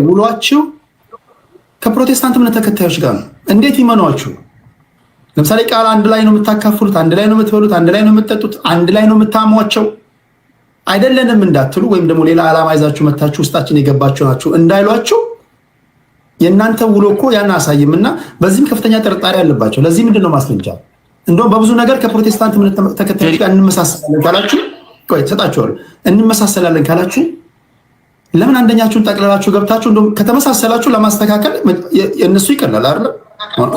ውሏችሁ ከፕሮቴስታንት እምነት ተከታዮች ጋር ነው። እንዴት ይመኗችሁ? ለምሳሌ ቃል አንድ ላይ ነው የምታካፍሉት፣ አንድ ላይ ነው የምትበሉት፣ አንድ ላይ ነው የምትጠጡት፣ አንድ ላይ ነው የምታሟቸው አይደለንም እንዳትሉ፣ ወይም ደግሞ ሌላ ዓላማ ይዛችሁ መታችሁ ውስጣችን የገባችሁ ናችሁ እንዳይሏችሁ የእናንተ ውሎ እኮ ያን አሳይምና በዚህም ከፍተኛ ጥርጣሬ አለባቸው። ለዚህ ምንድነው ማስረጃ? እንደውም በብዙ ነገር ከፕሮቴስታንት እምነት ተከታዮች ጋር እንመሳሰላለን ካላችሁ ሰጣችኋለሁ። እንመሳሰላለን ካላችሁ ለምን አንደኛችሁን ጠቅለላችሁ ገብታችሁ እንደውም ከተመሳሰላችሁ ለማስተካከል የእነሱ ይቀላል አይደል?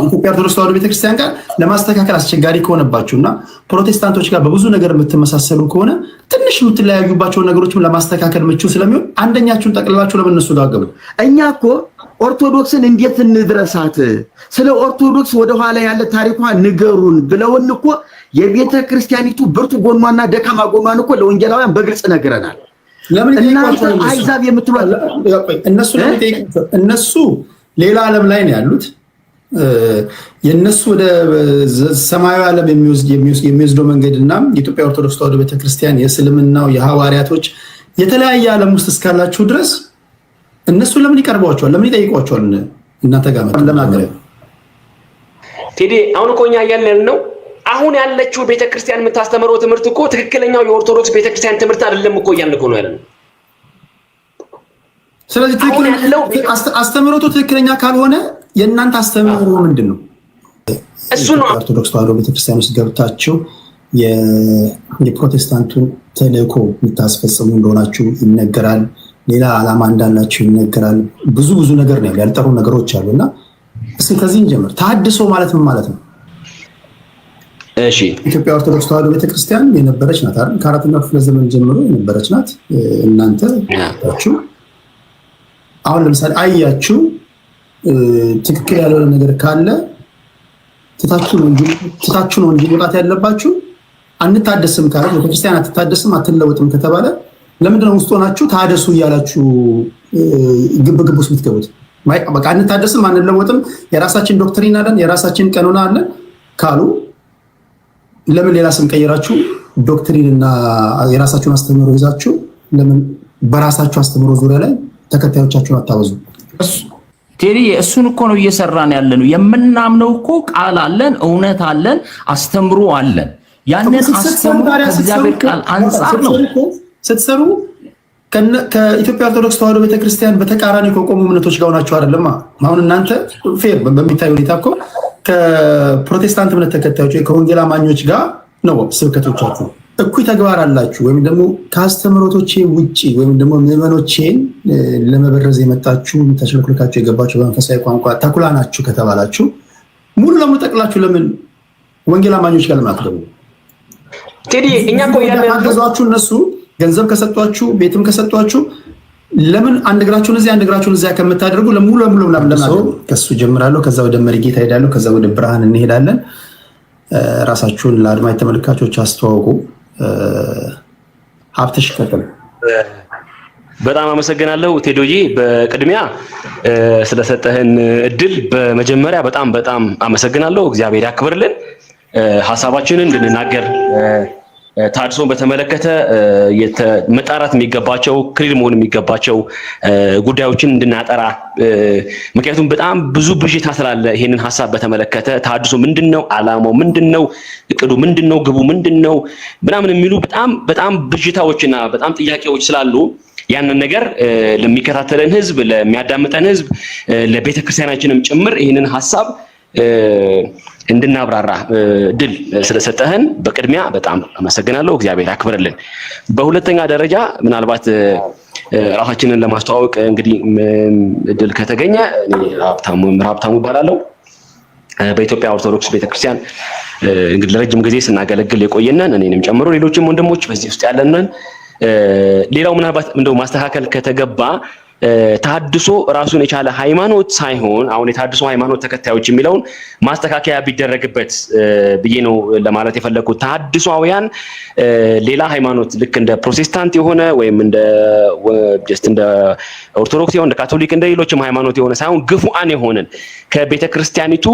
ኢትዮጵያ ኦርቶዶክስ ተዋሕዶ ቤተክርስቲያን ጋር ለማስተካከል አስቸጋሪ ከሆነባችሁና ፕሮቴስታንቶች ጋር በብዙ ነገር የምትመሳሰሉ ከሆነ ትንሽ የምትለያዩባቸውን ነገሮችም ለማስተካከል ምቹ ስለሚሆን አንደኛችሁን ጠቅለላችሁ ለምን እነሱ ጋር ገቡ? እኛ እኮ ኦርቶዶክስን እንዴት እንድረሳት፣ ስለ ኦርቶዶክስ ወደኋላ ያለ ታሪኳ ንገሩን ብለውን እኮ የቤተ ክርስቲያኒቱ ብርቱ ጎኗና ደካማ ጎኗን እኮ ለወንጌላውያን በግልጽ ነግረናል። እናንተ አይዛብ የምትሏል እነሱ ሌላ ዓለም ላይ ነው ያሉት። የነሱ ወደ ሰማያዊ ዓለም የሚወስደው መንገድና የኢትዮጵያ ኦርቶዶክስ ተዋሕዶ ቤተክርስቲያን የእስልምናው የሐዋርያቶች የተለያየ ዓለም ውስጥ እስካላችሁ ድረስ እነሱ ለምን ይቀርቧቸዋል? ለምን ይጠይቋቸዋል? እናንተ ጋር ለማገር ቴዲ አሁን እኮ እኛ እያልን ነው። አሁን ያለችው ቤተክርስቲያን የምታስተምረው ትምህርት እኮ ትክክለኛው የኦርቶዶክስ ቤተክርስቲያን ትምህርት አይደለም እኮ እያልን እኮ ነው ያለነው። ስለዚህ አስተምሮቱ ትክክለኛ ካልሆነ የእናንተ አስተምሮ ምንድን ነው? እሱ ነው ኦርቶዶክስ ተዋሕዶ ቤተክርስቲያን ውስጥ ገብታችሁ የፕሮቴስታንቱን ተልእኮ የምታስፈጽሙ እንደሆናችሁ ይነገራል። ሌላ ዓላማ እንዳላችሁ ይነገራል። ብዙ ነገር ነው ያልጠሩ ነገሮች አሉና እስኪ ከዚህ እንጀምር። ተሐድሶ ማለት ምን ማለት ነው? እሺ ኢትዮጵያ ኦርቶዶክስ ተዋሕዶ ቤተክርስቲያን የነበረች ናት አይደል? ከአራተኛው ክፍለ ዘመን ጀምሮ የነበረች ናት። እናንተ ታችሁ አሁን ለምሳሌ አያችሁ ትክክል ያልሆነ ነገር ካለ ትታችሁ ነው እንጂ መውጣት ያለባችሁ። አንታደስም ካለ ቤተክርስቲያን አትታደስም አትለወጥም ከተባለ ለምንድነው ውስጥ ሆናችሁ ታደሱ እያላችሁ ግብግብ ውስጥ የምትገቡት? በቃ አንታደስም አንለወጥም የራሳችን ዶክትሪን አለን የራሳችን ቀኖና አለን ካሉ ለምን ሌላ ስም ቀይራችሁ ዶክትሪን እና የራሳችሁን አስተምሮ ይዛችሁ ለምን በራሳችሁ አስተምሮ ዙሪያ ላይ ተከታዮቻችሁን አታበዙ? ቴዲ እሱን እኮ ነው እየሰራን ያለነው። የምናምነው እኮ ቃል አለን፣ እውነት አለን፣ አስተምሮ አለን። ያንን አስተምሮ ከእግዚአብሔር ቃል አንጻር ነው ስትሰሩ ከኢትዮጵያ ኦርቶዶክስ ተዋሕዶ ቤተክርስቲያን በተቃራኒ ከቆሙ እምነቶች ጋር ናቸው አይደለም? አሁን እናንተ ፌር በሚታይ ሁኔታ እኮ ከፕሮቴስታንት እምነት ተከታዮች ከወንጌል አማኞች ጋር ነው ስብከቶቻችሁ። እኩይ ተግባር አላችሁ ወይም ደግሞ ከአስተምሮቶቼ ውጪ ወይም ደግሞ ምዕመኖቼን ለመበረዝ የመጣችሁ ተሸልኩልካችሁ የገባችሁ በመንፈሳዊ ቋንቋ ተኩላ ናችሁ ከተባላችሁ ሙሉ ለሙሉ ጠቅላችሁ ለምን ወንጌል አማኞች ጋር ለምን አትገቡ? ቴዲ እኛ እኮ ያገዟችሁ እነሱ ገንዘብ ከሰጧችሁ ቤትም ከሰጧችሁ ለምን አንድ እግራችሁን እዚህ አንድ እግራችሁን እዚያ ከምታደርጉ ለሙሉ ለሙሉ ለምን ከሱ ጀምራለሁ፣ ከዛ ወደ መሪጌታ ሄዳለሁ፣ ከዛ ወደ ብርሃን እንሄዳለን። ራሳችሁን ለአድማጭ ተመልካቾች አስተዋውቁ። ሀብትሽ ቀጥል። በጣም አመሰግናለሁ ቴዶጂ። በቅድሚያ ስለሰጠህን እድል በመጀመሪያ በጣም አመሰግናለሁ። እግዚአብሔር ያክብርልን። ሀሳባችንን እንድንናገር ተሐድሶን በተመለከተ መጣራት የሚገባቸው ክሊር መሆን የሚገባቸው ጉዳዮችን እንድናጠራ፣ ምክንያቱም በጣም ብዙ ብዥታ ስላለ ይሄንን ሀሳብ በተመለከተ ተሐድሶ ምንድነው፣ ዓላማው ምንድነው፣ እቅዱ ምንድነው፣ ግቡ ምንድነው ምናምን የሚሉ በጣም ብዥታዎችና በጣም ጥያቄዎች ስላሉ ያንን ነገር ለሚከታተለን ህዝብ፣ ለሚያዳምጠን ህዝብ፣ ለቤተክርስቲያናችንም ጭምር ይሄንን ሀሳብ እንድናብራራ ድል ስለሰጠህን በቅድሚያ በጣም አመሰግናለሁ። እግዚአብሔር ያክብርልን። በሁለተኛ ደረጃ ምናልባት ራሳችንን ለማስተዋወቅ እንግዲህ ድል ከተገኘ እኔ ሀብታሙ እባላለሁ። በኢትዮጵያ ኦርቶዶክስ ቤተክርስቲያን እንግዲህ ለረጅም ጊዜ ስናገለግል የቆየነን እኔንም ጨምሮ ሌሎችም ወንድሞች በዚህ ውስጥ ያለንን። ሌላው ምናልባት እንደው ማስተካከል ከተገባ ተሐድሶ ራሱን የቻለ ሃይማኖት ሳይሆን አሁን የተሐድሶ ሃይማኖት ተከታዮች የሚለውን ማስተካከያ ቢደረግበት ብዬ ነው ለማለት የፈለኩት። ተሐድሶአውያን ሌላ ሃይማኖት ልክ እንደ ፕሮቴስታንት የሆነ ወይም እንደ ኦርቶዶክስ የሆነ እንደ ካቶሊክ እንደ ሌሎችም ሃይማኖት የሆነ ሳይሆን ግፉአን የሆነን ከቤተክርስቲያኒቱ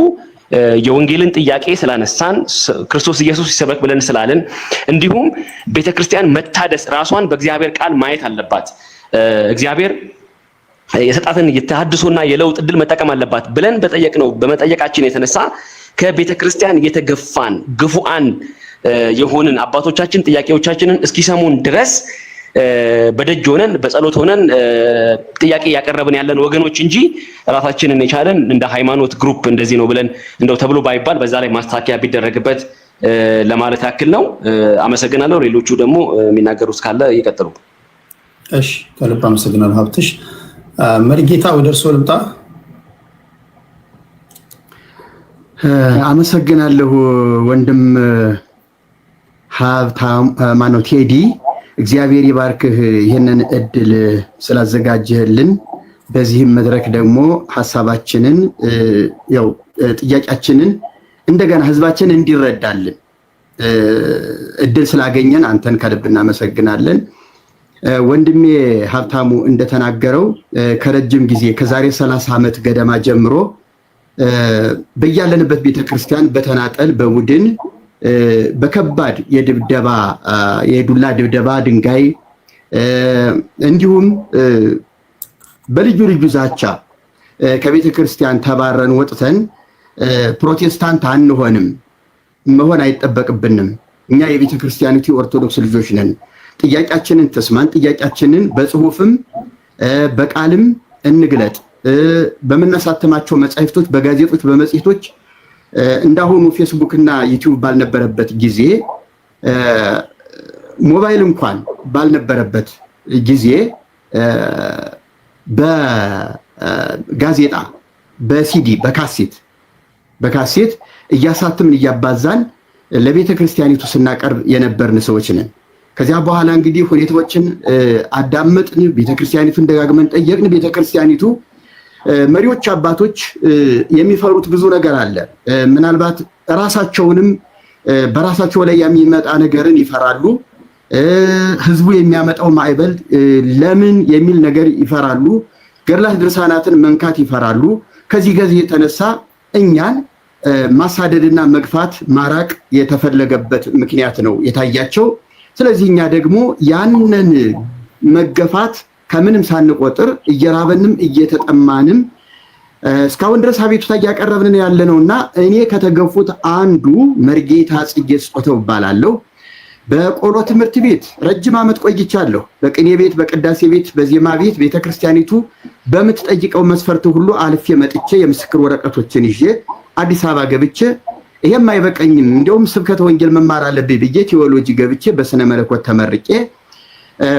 የወንጌልን ጥያቄ ስላነሳን ክርስቶስ ኢየሱስ ይሰበክ ብለን ስላልን እንዲሁም ቤተክርስቲያን መታደስ ራሷን በእግዚአብሔር ቃል ማየት አለባት። እግዚአብሔር የሰጣትን የተሐድሶና የለውጥ እድል መጠቀም አለባት ብለን በመጠየቃችን የተነሳ ከቤተክርስቲያን የተገፋን ግፉአን የሆንን አባቶቻችን ጥያቄዎቻችንን እስኪሰሙን ድረስ በደጅ ሆነን በጸሎት ሆነን ጥያቄ ያቀረብን ያለን ወገኖች እንጂ ራሳችንን የቻለን እንደ ሃይማኖት ግሩፕ እንደዚህ ነው ብለን እንደው ተብሎ ባይባል በዛ ላይ ማስተካከያ ቢደረግበት ለማለት ያክል ነው። አመሰግናለሁ። ሌሎቹ ደግሞ የሚናገሩት ካለ ይቀጥሉ። እሺ፣ ከልብ አመሰግናለሁ ሀብትሽ። መርጌታ ወደ እርስዎ ልምጣ። አመሰግናለሁ ወንድም ሀብታም ማነው ቴዲ፣ እግዚአብሔር ይባርክህ ይህንን እድል ስላዘጋጀህልን። በዚህም መድረክ ደግሞ ሐሳባችንን ያው ጥያቄያችንን እንደገና ህዝባችን እንዲረዳልን እድል ስላገኘን አንተን ከልብ እናመሰግናለን። ወንድሜ ሀብታሙ እንደተናገረው ከረጅም ጊዜ ከዛሬ 30 ዓመት ገደማ ጀምሮ በያለንበት ቤተክርስቲያን በተናጠል በቡድን በከባድ የዱላ ድብደባ ድንጋይ እንዲሁም በልዩ ልዩ ዛቻ ከቤተክርስቲያን ተባረን ወጥተን ፕሮቴስታንት አንሆንም፣ መሆን አይጠበቅብንም። እኛ የቤተክርስቲያኒቱ ኦርቶዶክስ ልጆች ነን። ጥያቄያችንን ተስማን፣ ጥያቄያችንን በጽሁፍም በቃልም እንግለጥ። በመናሳተማቸው መጻሕፍቶች፣ በጋዜጦች፣ በመጽሔቶች እንዳሁኑ ፌስቡክ እና ዩቲዩብ ባልነበረበት ጊዜ ሞባይል እንኳን ባልነበረበት ጊዜ በጋዜጣ፣ በሲዲ፣ በካሴት እያሳተምን እያባዛን ለቤተ ክርስቲያኒቱ ስናቀርብ የነበርን ሰዎች ነን። ከዚያ በኋላ እንግዲህ ሁኔታዎችን አዳመጥን፣ ቤተክርስቲያኒቱን ደጋግመን ጠየቅን። ቤተክርስቲያኒቱ መሪዎች አባቶች የሚፈሩት ብዙ ነገር አለ። ምናልባት ራሳቸውንም በራሳቸው ላይ የሚመጣ ነገርን ይፈራሉ። ህዝቡ የሚያመጣው ማዕበል ለምን የሚል ነገር ይፈራሉ። ገድላት ድርሳናትን መንካት ይፈራሉ። ከዚህ የተነሳ እኛን ማሳደድና መግፋት ማራቅ የተፈለገበት ምክንያት ነው የታያቸው። ስለዚህ እኛ ደግሞ ያንን መገፋት ከምንም ሳንቆጥር እየራበንም እየተጠማንም እስካሁን ድረስ አቤቱታ እያቀረብን ያለነውና እኔ ከተገፉት አንዱ መርጌታ ጽጌ ስጦተው እባላለሁ። በቆሎ ትምህርት ቤት ረጅም ዓመት ቆይቻለሁ። በቅኔ ቤት፣ በቅዳሴ ቤት፣ በዜማ ቤት ቤተክርስቲያኒቱ በምትጠይቀው መስፈርት ሁሉ አልፌ መጥቼ የምስክር ወረቀቶችን ይዤ አዲስ አበባ ገብቼ ይሄም አይበቀኝም እንደውም ስብከተ ወንጌል መማር አለብኝ ብዬ ቴዎሎጂ ገብቼ በስነ መለኮት ተመርቄ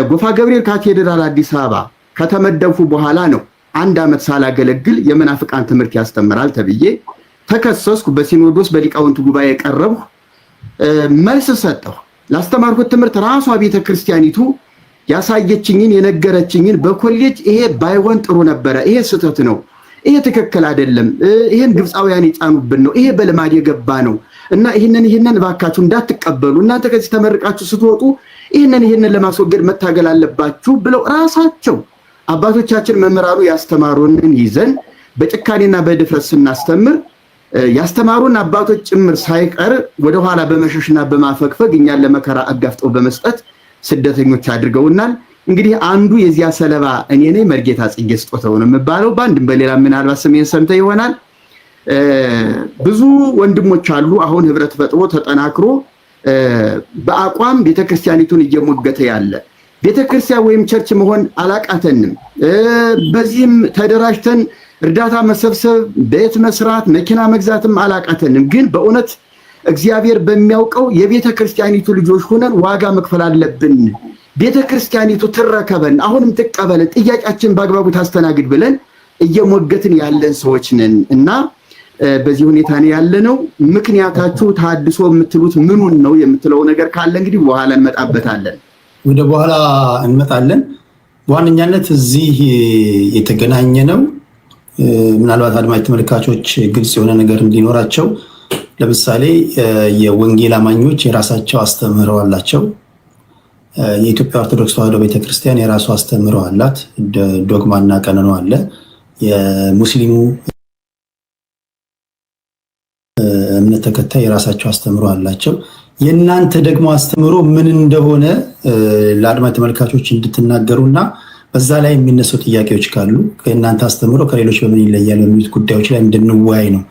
ጎፋ ገብርኤል ካቴድራል አዲስ አበባ ከተመደፉ በኋላ ነው 1 ዓመት ሳላገለግል የመናፍቃን ትምህርት ያስተምራል ተብዬ ተከሰስኩ። በሲኖዶስ በሊቃውንቱ ጉባኤ ቀረብኩ፣ መልስ ሰጠሁ። ላስተማርኩት ትምህርት ራሷ ቤተክርስቲያኒቱ ያሳየችኝን የነገረችኝን በኮሌጅ ይሄ ባይሆን ጥሩ ነበረ፣ ይሄ ስህተት ነው፣ ይሄ ትክክል አይደለም፣ ይሄን ግብፃውያን ይጫኑብን ነው፣ ይሄ በልማድ የገባ ነው እና ይሄንን እባካችሁ እንዳትቀበሉ፣ እናንተ ከዚህ ተመርቃችሁ ስትወጡ ይሄንን ለማስወገድ መታገል አለባችሁ ብለው ራሳቸው አባቶቻችን መምህራኑ ያስተማሩንን ይዘን በጭካኔና በድፍረት ስናስተምር ያስተማሩን አባቶች ጭምር ሳይቀር ወደኋላ በመሸሽና በማፈግፈግ እኛን ለመከራ አጋፍጠው በመስጠት ስደተኞች አድርገውናል። እንግዲህ አንዱ የዚያ ሰለባ እኔ ነኝ። መርጌታ ጽጌ ስጦተው ነው የምባለው። በአንድም በሌላ ምናልባት ስሜን ሰምተህ ይሆናል። ብዙ ወንድሞች አሉ። አሁን ህብረት ፈጥሮ ተጠናክሮ በአቋም ቤተክርስቲያኒቱን እየሞገተ ያለ ቤተክርስቲያን ወይም ቸርች መሆን አላቃተንም። በዚህም ተደራጅተን እርዳታ መሰብሰብ፣ ቤት መስራት፣ መኪና መግዛትም አላቃተንም። ግን በእውነት እግዚአብሔር በሚያውቀው የቤተክርስቲያኒቱ ልጆች ሆነን ዋጋ መክፈል አለብን። ቤተክርስቲያኒቱ ትረከበን፣ አሁንም ትቀበለን፣ ጥያቄያችን በአግባቡ ታስተናግድ ብለን እየሞገትን ያለን ሰዎች ነን እና በዚህ ሁኔታ ነው ያለነው። ምክንያታችሁ ተሐድሶ የምትሉት ምኑን ነው የምትለው ነገር ካለ እንግዲህ በኋላ እንመጣበታለን። ወደ በኋላ እንመጣለን። በዋነኛነት እዚህ የተገናኘ ነው ምናልባት አድማጭ ተመልካቾች ግልጽ የሆነ ነገር እንዲኖራቸው፣ ለምሳሌ የወንጌል አማኞች የራሳቸው አስተምህሮ አላቸው። የኢትዮጵያ ኦርቶዶክስ ተዋሕዶ ቤተክርስቲያን የራሱ አስተምህሮ አላት፣ ዶግማና ቀኖና አለ። የሙስሊሙ እምነት ተከታይ የራሳቸው አስተምህሮ አላቸው። የእናንተ ደግሞ አስተምህሮ ምን እንደሆነ ለአድማጭ ተመልካቾች እንድትናገሩና በዛ ላይ የሚነሱ ጥያቄዎች ካሉ ከእናንተ አስተምሮ ከሌሎች በምን ይለያል የሚሉት ጉዳዮች ላይ እንድንወያይ ነው።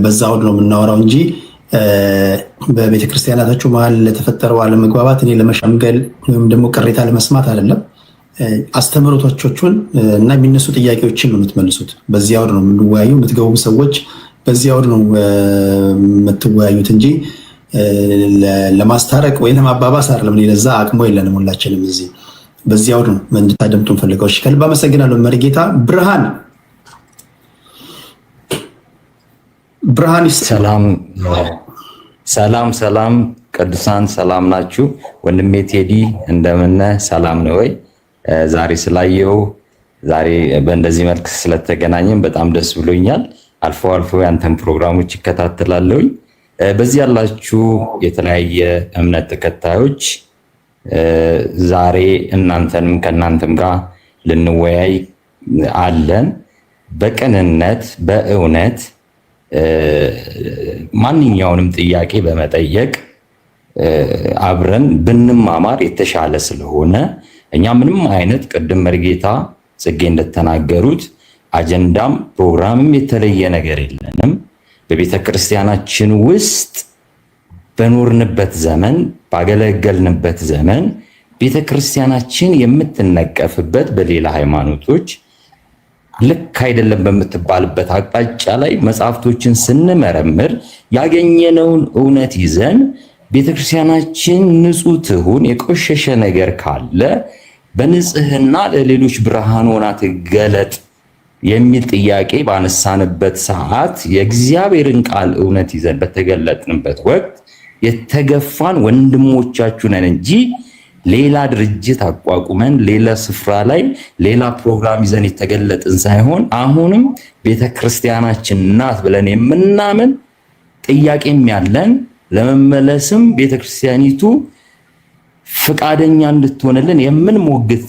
በዛ አውድ ነው የምናወራው እንጂ በቤተ ክርስቲያናታችሁ መሀል ለተፈጠረው አለመግባባት እኔ ለመሸምገል ወይም ደግሞ ቅሬታ ለመስማት አይደለም። አስተምሮቶቹን እና የሚነሱ ጥያቄዎችን ነው የምትመልሱት። በዚህ አውድ ነው የምንወያዩ። የምትገቡ ሰዎች በዚህ አውድ ነው የምትወያዩት እንጂ ለማስታረቅ ወይ ለማባባስ አይደለም። ለዛ አቅሙ የለንም ሁላችንም እዚህ በዚህ አውድ ነው እንድታደምጡን ፈልገው። እሺ ከልብ አመሰግናለሁ። መሪጌታ ብርሃን ሰላም ቅዱሳን ሰላም ናችሁ? ወንድሜ ቴዲ እንደምን ሰላም ነው ወይ? ዛሬ ስላየው ዛሬ በእንደዚህ መልክ ስለተገናኘን በጣም ደስ ብሎኛል። አልፎ ያንተን ፕሮግራሞች ይከታተላለሁኝ። በዚህ ያላችሁ የተለያየ እምነት ተከታዮች ዛሬ እናንተንም ከእናንተም ጋር ልንወያይ አለን። በቅንነት በእውነት ማንኛውንም ጥያቄ በመጠየቅ አብረን ብንማማር የተሻለ ስለሆነ እኛ ምንም አይነት ቅድም መርጌታ ጽጌ እንደተናገሩት አጀንዳም ፕሮግራምም የተለየ ነገር የለንም። በቤተ ክርስቲያናችን ውስጥ በኖርንበት ዘመን ባገለገልንበት ዘመን ቤተ ክርስቲያናችን የምትነቀፍበት በሌላ ሃይማኖቶች ልክ አይደለም በምትባልበት አቅጣጫ ላይ መጽሐፍቶችን ስንመረምር ያገኘነውን እውነት ይዘን ቤተክርስቲያናችን ንጹህ ትሁን፣ የቆሸሸ ነገር ካለ በንጽህና ለሌሎች ብርሃን ሆና ትገለጥ የሚል ጥያቄ ባነሳንበት ሰዓት የእግዚአብሔርን ቃል እውነት ይዘን በተገለጥንበት ወቅት የተገፋን ወንድሞቻችሁ ነን እንጂ ሌላ ድርጅት አቋቁመን ሌላ ስፍራ ላይ ሌላ ፕሮግራም ይዘን የተገለጥን ሳይሆን አሁንም ቤተክርስቲያናችን ናት ብለን የምናምን ጥያቄም ያለን ለመመለስም ቤተክርስቲያኒቱ ፍቃደኛ እንድትሆንልን የምንሞግት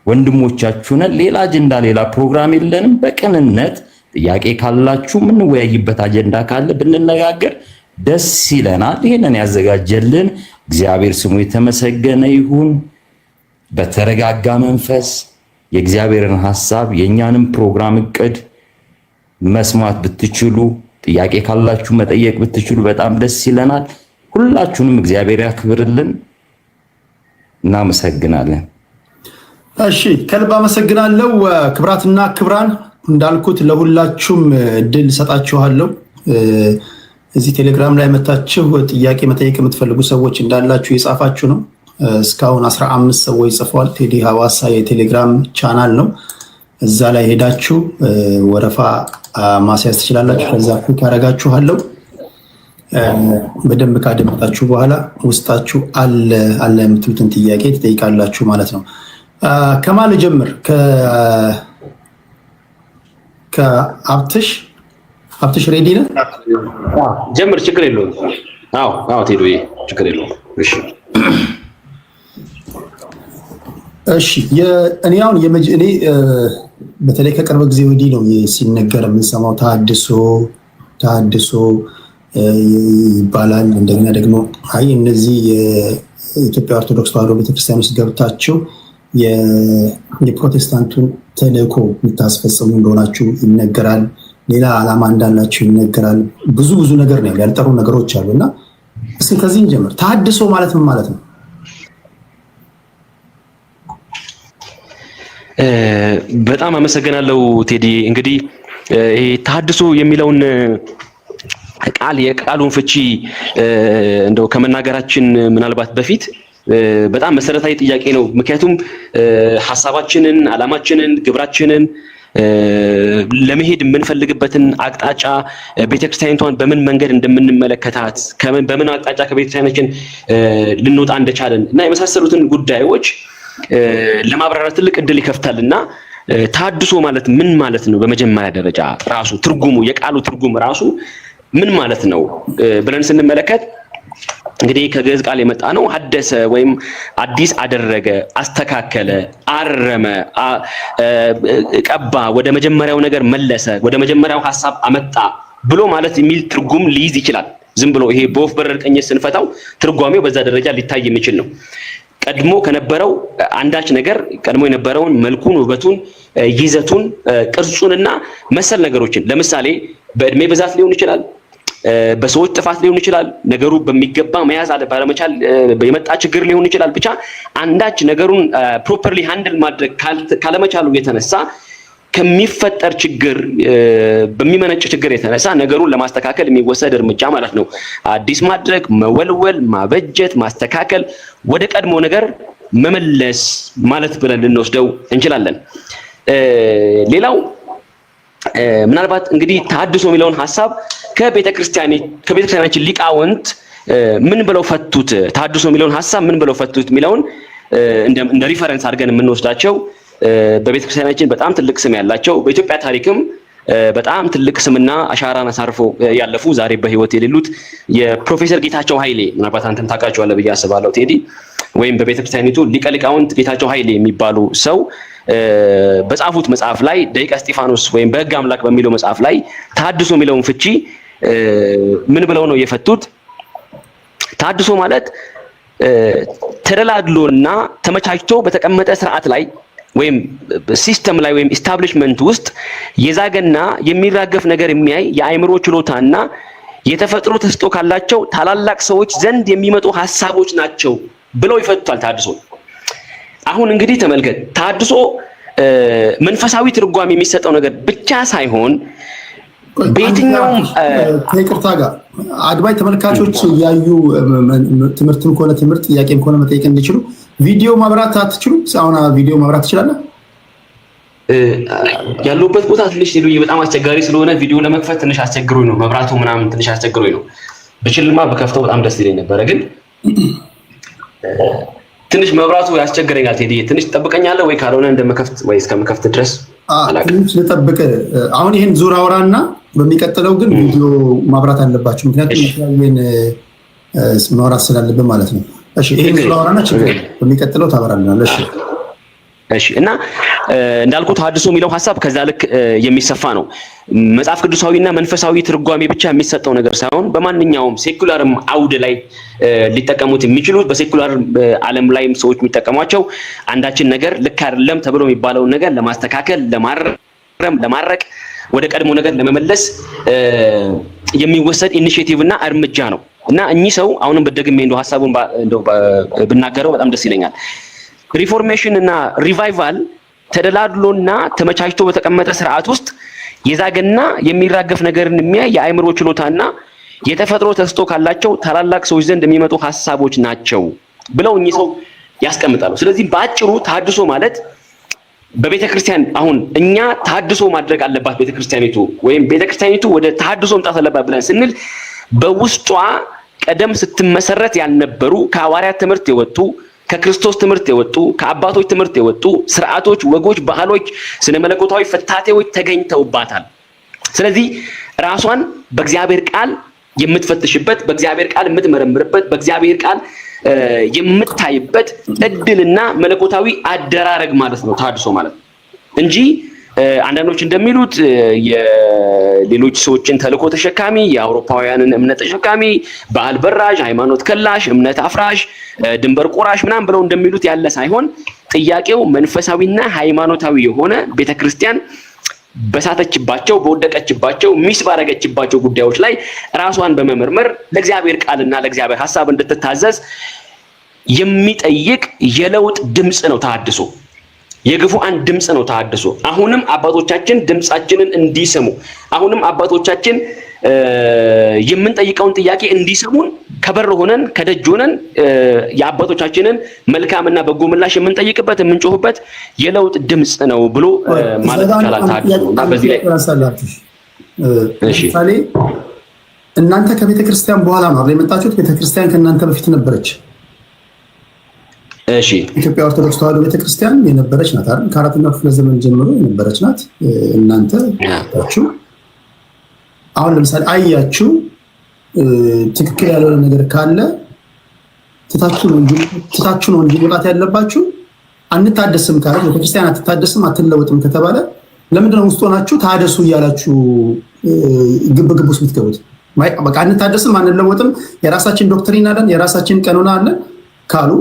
ወንድሞቻችሁ ነን። ሌላ አጀንዳ ሌላ ፕሮግራም የለንም። በቅንነት ጥያቄ ካላችሁ የምንወያይበት አጀንዳ ካለ ብንነጋገር ደስ ይለናል። ይሄንን ያዘጋጀልን እግዚአብሔር ስሙ የተመሰገነ ይሁን። በተረጋጋ መንፈስ የእግዚአብሔርን ሐሳብ የኛንም ፕሮግራም እቅድ መስማት ብትችሉ ጥያቄ ካላችሁ መጠየቅ ብትችሉ በጣም ደስ ይለናል። ሁላችሁንም እግዚአብሔር ያክብርልን። እናመሰግናለን። እሺ ከልብ አመሰግናለሁ። ክብራትና ክብራን እንዳልኩት ለሁላችሁም እድል ሰጣችኋለሁ። እዚህ ቴሌግራም ላይ መታችሁ ጥያቄ መጠየቅ የምትፈልጉ ሰዎች እንዳላችሁ የጻፋችሁ ነው። እስካሁን 15 ሰዎች ጽፈዋል። ቴዲ ሐዋሳ የቴሌግራም ቻናል ነው። እዛ ላይ ሄዳችሁ ወረፋ ማስያዝ ትችላላችሁ። ከዛ ክሊክ አደርጋችኋለሁ። በደንብ ካደመጣችሁ በኋላ ውስጣችሁ አለ የምትሉትን ጥያቄ ትጠይቃላችሁ ማለት ነው። ከማን ልጀምር? ከአብትሽ ሬዲ ነህ? ጀምር፣ ችግር የለውም። አዎ ቴዶዬ ችግር የለውም። እሺ እኔ አሁን እኔ በተለይ ከቅርብ ጊዜ ወዲህ ነው ሲነገር የምንሰማው ተሐድሶ ይባላል። እንደገና ደግሞ አይ እነዚህ የኢትዮጵያ ኦርቶዶክስ ተዋሕዶ ቤተክርስቲያን ውስጥ ገብታችሁ የፕሮቴስታንቱን ተልእኮ የምታስፈጽሙ እንደሆናችሁ ይነገራል። ሌላ ዓላማ እንዳላችሁ ይነገራል። ብዙ ነገር ነው ያልጠሩ ነገሮች አሉ እና እስኪ ከዚህ እንጀምር። ተሐድሶ ማለት ምን ማለት ነው? በጣም አመሰግናለሁ ቴዲ። እንግዲህ ይሄ ተሐድሶ የሚለውን ቃል የቃሉን ፍቺ እንደው ከመናገራችን ምናልባት በፊት በጣም መሰረታዊ ጥያቄ ነው። ምክንያቱም ሐሳባችንን፣ ዓላማችንን፣ ግብራችንን ለመሄድ የምንፈልግበትን አቅጣጫ ቤተክርስቲያኒቷን በምን መንገድ እንደምንመለከታት በምን አቅጣጫ ከቤተክርስቲያናችን ልንወጣ እንደቻለን እና የመሳሰሉትን ጉዳዮች ለማብራራት ትልቅ እድል ይከፍታልና ተሐድሶ ማለት ምን ማለት ነው? በመጀመሪያ ደረጃ ራሱ ትርጉሙ የቃሉ ትርጉም ራሱ ምን ማለት ነው ብለን ስንመለከት እንግዲህ ከግዕዝ ቃል የመጣ ነው። ሐደሰ ወይም አዲስ አደረገ፣ አስተካከለ፣ አረመ፣ ቀባ፣ ወደ መጀመሪያው ነገር መለሰ፣ ወደ መጀመሪያው ሐሳብ አመጣ ብሎ ማለት የሚል ትርጉም ሊይዝ ይችላል። ዝም ብሎ ይሄ በወፍ በረር ቀኝ ስንፈታው ትርጓሜው በዛ ደረጃ ሊታይ የሚችል ነው። ቀድሞ ከነበረው አንዳች ነገር ቀድሞ የነበረውን መልኩን፣ ውበቱን፣ ይዘቱን፣ ቅርጹንና መሰል ነገሮችን ለምሳሌ በእድሜ ብዛት ሊሆን ይችላል፣ በሰዎች ጥፋት ሊሆን ይችላል፣ ነገሩ በሚገባ መያዝ ባለመቻል የመጣ ችግር ሊሆን ይችላል። ብቻ አንዳች ነገሩን ፕሮፐርሊ ሃንድል ማድረግ ካለመቻሉ የተነሳ ከሚፈጠር ችግር በሚመነጭ ችግር የተነሳ ነገሩን ለማስተካከል የሚወሰድ እርምጃ ማለት ነው። አዲስ ማድረግ፣ መወልወል፣ ማበጀት፣ ማስተካከል፣ ወደ ቀድሞ ነገር መመለስ ማለት ብለን ልንወስደው እንችላለን። ሌላው ምናልባት እንግዲህ ተሐድሶ የሚለውን ሐሳብ ከቤተክርስቲያናችን ሊቃውንት ምን ብለው ፈቱት፣ ተሐድሶ የሚለውን ሐሳብ ምን ብለው ፈቱት የሚለውን እንደ ሪፈረንስ አድርገን የምንወስዳቸው በቤተክርስቲያናችን በጣም ትልቅ ስም ያላቸው በኢትዮጵያ ታሪክም በጣም ትልቅ ስምና አሻራን አሳርፎ ያለፉ ዛሬ በህይወት የሌሉት የፕሮፌሰር ጌታቸው ኃይሌ ምናልባት አንተም ታውቃቸዋለህ ብዬ አስባለሁ ቴዲ፣ ወይም በቤተክርስቲያኒቱ ሊቀ ሊቃውንት ጌታቸው ኃይሌ የሚባሉ ሰው በጻፉት መጽሐፍ ላይ ደቂቀ እስጢፋኖስ ወይም በሕግ አምላክ በሚለው መጽሐፍ ላይ ተሐድሶ የሚለውን ፍቺ ምን ብለው ነው የፈቱት? ተሐድሶ ማለት ተደላድሎና ተመቻችቶ በተቀመጠ ስርዓት ላይ ወይም ሲስተም ላይ ወይም ኢስታብሊሽመንት ውስጥ የዛገና የሚራገፍ ነገር የሚያይ የአእምሮ ችሎታና የተፈጥሮ ተሰጥኦ ካላቸው ታላላቅ ሰዎች ዘንድ የሚመጡ ሐሳቦች ናቸው ብለው ይፈቱታል ተሐድሶ። አሁን እንግዲህ ተመልከት፣ ተሐድሶ መንፈሳዊ ትርጓሜ የሚሰጠው ነገር ብቻ ሳይሆን በየትኛውም ከይቅርታ ጋር አድማጭ ተመልካቾች እያዩ ትምህርትም ከሆነ ትምህርት ጥያቄም ከሆነ መጠየቅ እንዲችሉ ቪዲዮ ማብራት አትችሉም? አሁን ቪዲዮ ማብራት ትችላለህ? ያለሁበት ቦታ ትንሽ ሲሉኝ በጣም አስቸጋሪ ስለሆነ ቪዲዮ ለመክፈት ትንሽ አስቸግሮኝ ነው። መብራቱ ምናምን ትንሽ አስቸግሮኝ ነው። ብችልማ በከፍተው በጣም ደስ ይለኝ ነበረ፣ ግን ትንሽ መብራቱ ያስቸግረኛል። ቴዲ ትንሽ ትጠብቀኛለህ ወይ? ካልሆነ እንደመከፍት ወይ እስከመከፍት ድረስ ትንሽ ልጠብቅ። አሁን ይሄን ዙር አውራና በሚቀጥለው ግን ቪዲዮ ማብራት አለባችሁ፣ ምክንያቱም ይሄን ማውራት ስላለብን ማለት ነው። እሺ ይሄን ዙር አውራና ችግር በሚቀጥለው ታበራልናለህ። እሺ እና እንዳልኩት ተሐድሶ የሚለው ሐሳብ ከዛ ልክ የሚሰፋ ነው። መጽሐፍ ቅዱሳዊና መንፈሳዊ ትርጓሜ ብቻ የሚሰጠው ነገር ሳይሆን በማንኛውም ሴኩላርም አውድ ላይ ሊጠቀሙት የሚችሉት በሴኩላር ዓለም ላይም ሰዎች የሚጠቀሟቸው አንዳችን ነገር ልክ አይደለም ተብሎ የሚባለውን ነገር ለማስተካከል፣ ለማረቅ፣ ወደ ቀድሞ ነገር ለመመለስ የሚወሰድ ኢኒሺዬቲቭ እና እርምጃ ነው እና እኚህ ሰው አሁንም በደግሜ እንደው ሐሳቡን እንደው ብናገረው በጣም ደስ ይለኛል። ሪፎርሜሽን እና ሪቫይቫል ተደላድሎና ተመቻችቶ በተቀመጠ ስርዓት ውስጥ የዛገና የሚራገፍ ነገርን የሚያይ የአእምሮ ችሎታና የተፈጥሮ ተሰጥኦ ካላቸው ታላላቅ ሰዎች ዘንድ የሚመጡ ሐሳቦች ናቸው ብለው እኚህ ሰው ያስቀምጣሉ። ስለዚህ በአጭሩ ተሐድሶ ማለት በቤተክርስቲያን አሁን እኛ ተሐድሶ ማድረግ አለባት ቤተክርስቲያኒቱ ወይም ቤተክርስቲያኒቱ ወደ ተሐድሶ መምጣት አለባት ብለን ስንል በውስጧ ቀደም ስትመሰረት ያልነበሩ ከሐዋርያት ትምህርት የወጡ ከክርስቶስ ትምህርት የወጡ ከአባቶች ትምህርት የወጡ ስርዓቶች፣ ወጎች፣ ባህሎች፣ ስነ መለኮታዊ ፍታቴዎች ተገኝተውባታል። ስለዚህ ራሷን በእግዚአብሔር ቃል የምትፈትሽበት፣ በእግዚአብሔር ቃል የምትመረምርበት፣ በእግዚአብሔር ቃል የምታይበት እድልና መለኮታዊ አደራረግ ማለት ነው ተሐድሶ ማለት እንጂ አንዳንዶች እንደሚሉት የሌሎች ሰዎችን ተልእኮ ተሸካሚ፣ የአውሮፓውያንን እምነት ተሸካሚ፣ ባህል በራዥ፣ ሃይማኖት ከላሽ፣ እምነት አፍራሽ፣ ድንበር ቆራሽ ምናምን ብለው እንደሚሉት ያለ ሳይሆን ጥያቄው መንፈሳዊና ሃይማኖታዊ የሆነ ቤተክርስቲያን በሳተችባቸው፣ በወደቀችባቸው፣ ሚስ ባረገችባቸው ጉዳዮች ላይ ራሷን በመመርመር ለእግዚአብሔር ቃልና ለእግዚአብሔር ሐሳብ እንድትታዘዝ የሚጠይቅ የለውጥ ድምጽ ነው ተሐድሶ። የግፉአን ድምጽ ነው ተሐድሶ። አሁንም አባቶቻችን ድምጻችንን እንዲሰሙ፣ አሁንም አባቶቻችን የምንጠይቀውን ጥያቄ እንዲሰሙን ከበር ሆነን ከደጅ ሆነን የአባቶቻችንን መልካምና በጎ ምላሽ የምንጠይቅበት የምንጮህበት የለውጥ ድምጽ ነው ብሎ ማለት ይቻላል ተሐድሶ። እና በዚህ ላይ ለምሳሌ እናንተ ከቤተክርስቲያን በኋላ ነው የመጣችሁት? ቤተክርስቲያን ከእናንተ በፊት ነበረች? እሺ ኢትዮጵያ ኦርቶዶክስ ተዋሕዶ ቤተክርስቲያን የነበረች ናት አይደል? ከአራተኛው ክፍለ ዘመን ጀምሮ የነበረች ናት። እናንተ ታችሁ አሁን ለምሳሌ አያችሁ ትክክል ያልሆነ ነገር ካለ ትታችሁ ነው እንጂ መውጣት ያለባችሁ። አንታደስም ካለ ቤተክርስቲያን አትታደስም አትለወጥም ከተባለ ለምንድን ነው ውስጥ ሆናችሁ ታደሱ እያላችሁ ግብግብ ውስጥ የምትገቡት? በቃ አንታደስም አንለወጥም፣ የራሳችን ዶክትሪን አለን፣ የራሳችን ቀኖና አለን ካሉ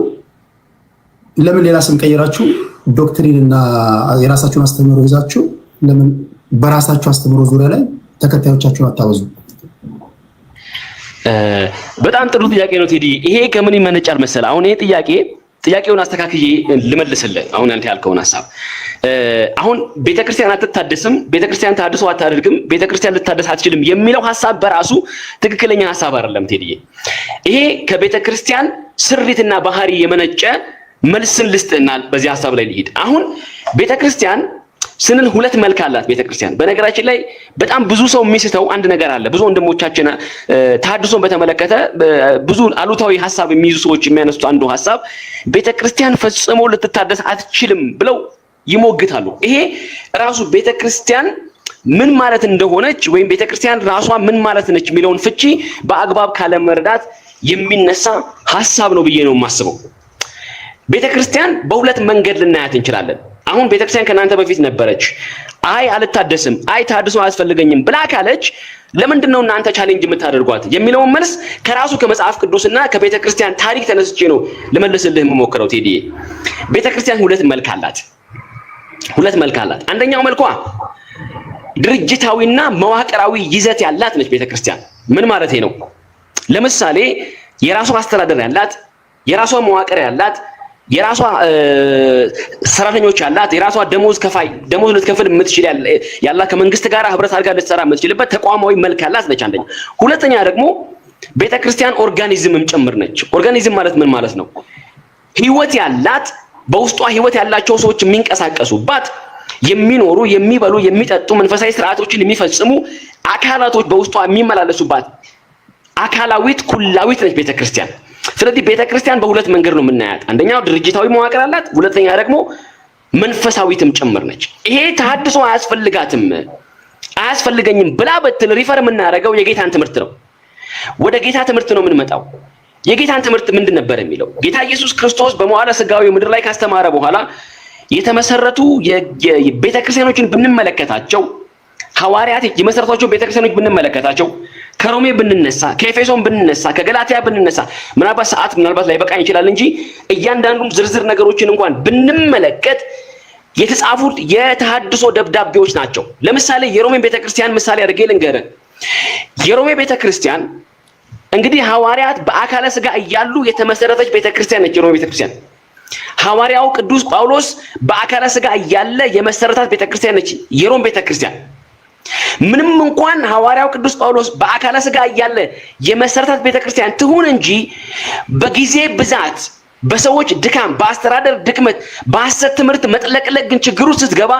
ለምን ሌላ ስም ቀይራችሁ ዶክትሪን እና የራሳችሁን አስተምሮ ይዛችሁ ለምን በራሳችሁ አስተምሮ ዙሪያ ላይ ተከታዮቻችሁን አታወዙ? በጣም ጥሩ ጥያቄ ነው ቴዲ። ይሄ ከምን ይመነጫል መሰለህ? አሁን ይሄ ጥያቄውን አስተካክዬ ልመልስልህ። አሁን አንተ ያልከውን ሐሳብ አሁን ቤተክርስቲያን አትታደስም፣ ቤተክርስቲያን ታድሶ አታደርግም፣ ቤተክርስቲያን ልታደስ አትችልም የሚለው ሐሳብ በራሱ ትክክለኛ ሐሳብ አይደለም ቴዲዬ። ይሄ ከቤተክርስቲያን ስሪትና ባህሪ የመነጨ መልስን ልስጥና በዚህ ሐሳብ ላይ ልሂድ። አሁን ቤተክርስቲያን ስንል ሁለት መልክ አላት ቤተክርስቲያን። በነገራችን ላይ በጣም ብዙ ሰው የሚስተው አንድ ነገር አለ። ብዙ ወንድሞቻችን ተሐድሶን በተመለከተ ብዙ አሉታዊ ሐሳብ የሚይዙ ሰዎች የሚያነሱት አንዱ ሐሳብ ቤተክርስቲያን ፈጽሞ ልትታደስ አትችልም ብለው ይሞግታሉ። ይሄ ራሱ ቤተክርስቲያን ምን ማለት እንደሆነች ወይም ቤተክርስቲያን ራሷ ምን ማለት ነች የሚለውን ፍቺ በአግባብ ካለመረዳት የሚነሳ ሐሳብ ነው ብዬ ነው የማስበው። ቤተክርስቲያን በሁለት መንገድ ልናያት እንችላለን። አሁን ቤተክርስቲያን ከናንተ በፊት ነበረች፣ አይ አልታደስም፣ አይ ተሐድሶ አያስፈልገኝም ብላ ካለች ለምንድን ነው እናንተ ቻሌንጅ የምታደርጓት የሚለውን መልስ ከራሱ ከመጽሐፍ ቅዱስና ከቤተክርስቲያን ታሪክ ተነስቼ ነው ልመልስልህ የምሞክረው ቴዲዬ። ቤተክርስቲያን ሁለት መልክ አላት። አንደኛው መልኳ ድርጅታዊና መዋቅራዊ ይዘት ያላት ነች ቤተክርስቲያን። ምን ማለት ነው? ለምሳሌ የራሷ አስተዳደር ያላት፣ የራሷ መዋቅር ያላት፣ የራሷ ሰራተኞች ያላት፣ የራሷ ደሞዝ ልትከፍል የምትችል ያላት፣ ከመንግስት ጋር ህብረት አድርጋ ልትሰራ የምትችልበት ተቋማዊ መልክ ያላት ነች አንደኛ። ሁለተኛ ደግሞ ቤተክርስቲያን ኦርጋኒዝምም ጭምር ነች። ኦርጋኒዝም ማለት ምን ማለት ነው? ህይወት ያላት፣ በውስጧ ህይወት ያላቸው ሰዎች የሚንቀሳቀሱባት፣ የሚኖሩ፣ የሚበሉ፣ የሚጠጡ፣ መንፈሳዊ ስርዓቶችን የሚፈጽሙ አካላቶች በውስጧ የሚመላለሱባት አካላዊት ኩላዊት ነች ቤተክርስቲያን። ስለዚህ ቤተክርስቲያን በሁለት መንገድ ነው የምናያት። አንደኛው ድርጅታዊ መዋቅር አላት፣ ሁለተኛ ደግሞ መንፈሳዊትም ጭምር ነች። ይሄ ተሐድሶ አያስፈልገኝም ብላ በትል ሪፈር የምናደርገው የጌታን ትምህርት ነው። ወደ ጌታ ትምህርት ነው የምንመጣው። የጌታን ትምህርት ምንድን ነበር የሚለው? ጌታ ኢየሱስ ክርስቶስ በመዋዕለ ሥጋዌ ምድር ላይ ካስተማረ በኋላ የተመሰረቱ የቤተክርስቲያኖችን ብንመለከታቸው፣ ሐዋርያት የመሰረቷቸው ቤተክርስቲያኖች ብንመለከታቸው፣ ከሮሜ ብንነሳ፣ ከኤፌሶን ብንነሳ፣ ከገላትያ ብንነሳ፣ ምናልባት ላይ በቃኝ ይችላል እንጂ እያንዳንዱም ዝርዝር ነገሮችን እንኳን ብንመለከት የተጻፉት የተሐድሶ ደብዳቤዎች ናቸው። ለምሳሌ የሮሜ ቤተክርስቲያን ምሳሌ አድርጌ ልንገርህ። የሮሜ ቤተክርስቲያን እንግዲህ ሐዋርያት በአካለ ሥጋ እያሉ የተመሰረተች ቤተክርስቲያን ነች። የሮሜ ቤተክርስቲያን ሐዋርያው ቅዱስ ጳውሎስ በአካለ ሥጋ እያለ የመሰረታት ቤተክርስቲያን ነች የሮም ቤተክርስቲያን። ምንም እንኳን ሐዋርያው ቅዱስ ጳውሎስ በአካለ ሥጋ እያለ የመሰረታት ቤተክርስቲያን ትሁን እንጂ በጊዜ ብዛት፣ በሰዎች ድካም፣ በአስተዳደር ድክመት፣ በሐሰት ትምህርት መጥለቅለቅ ግን ችግሩ ስትገባ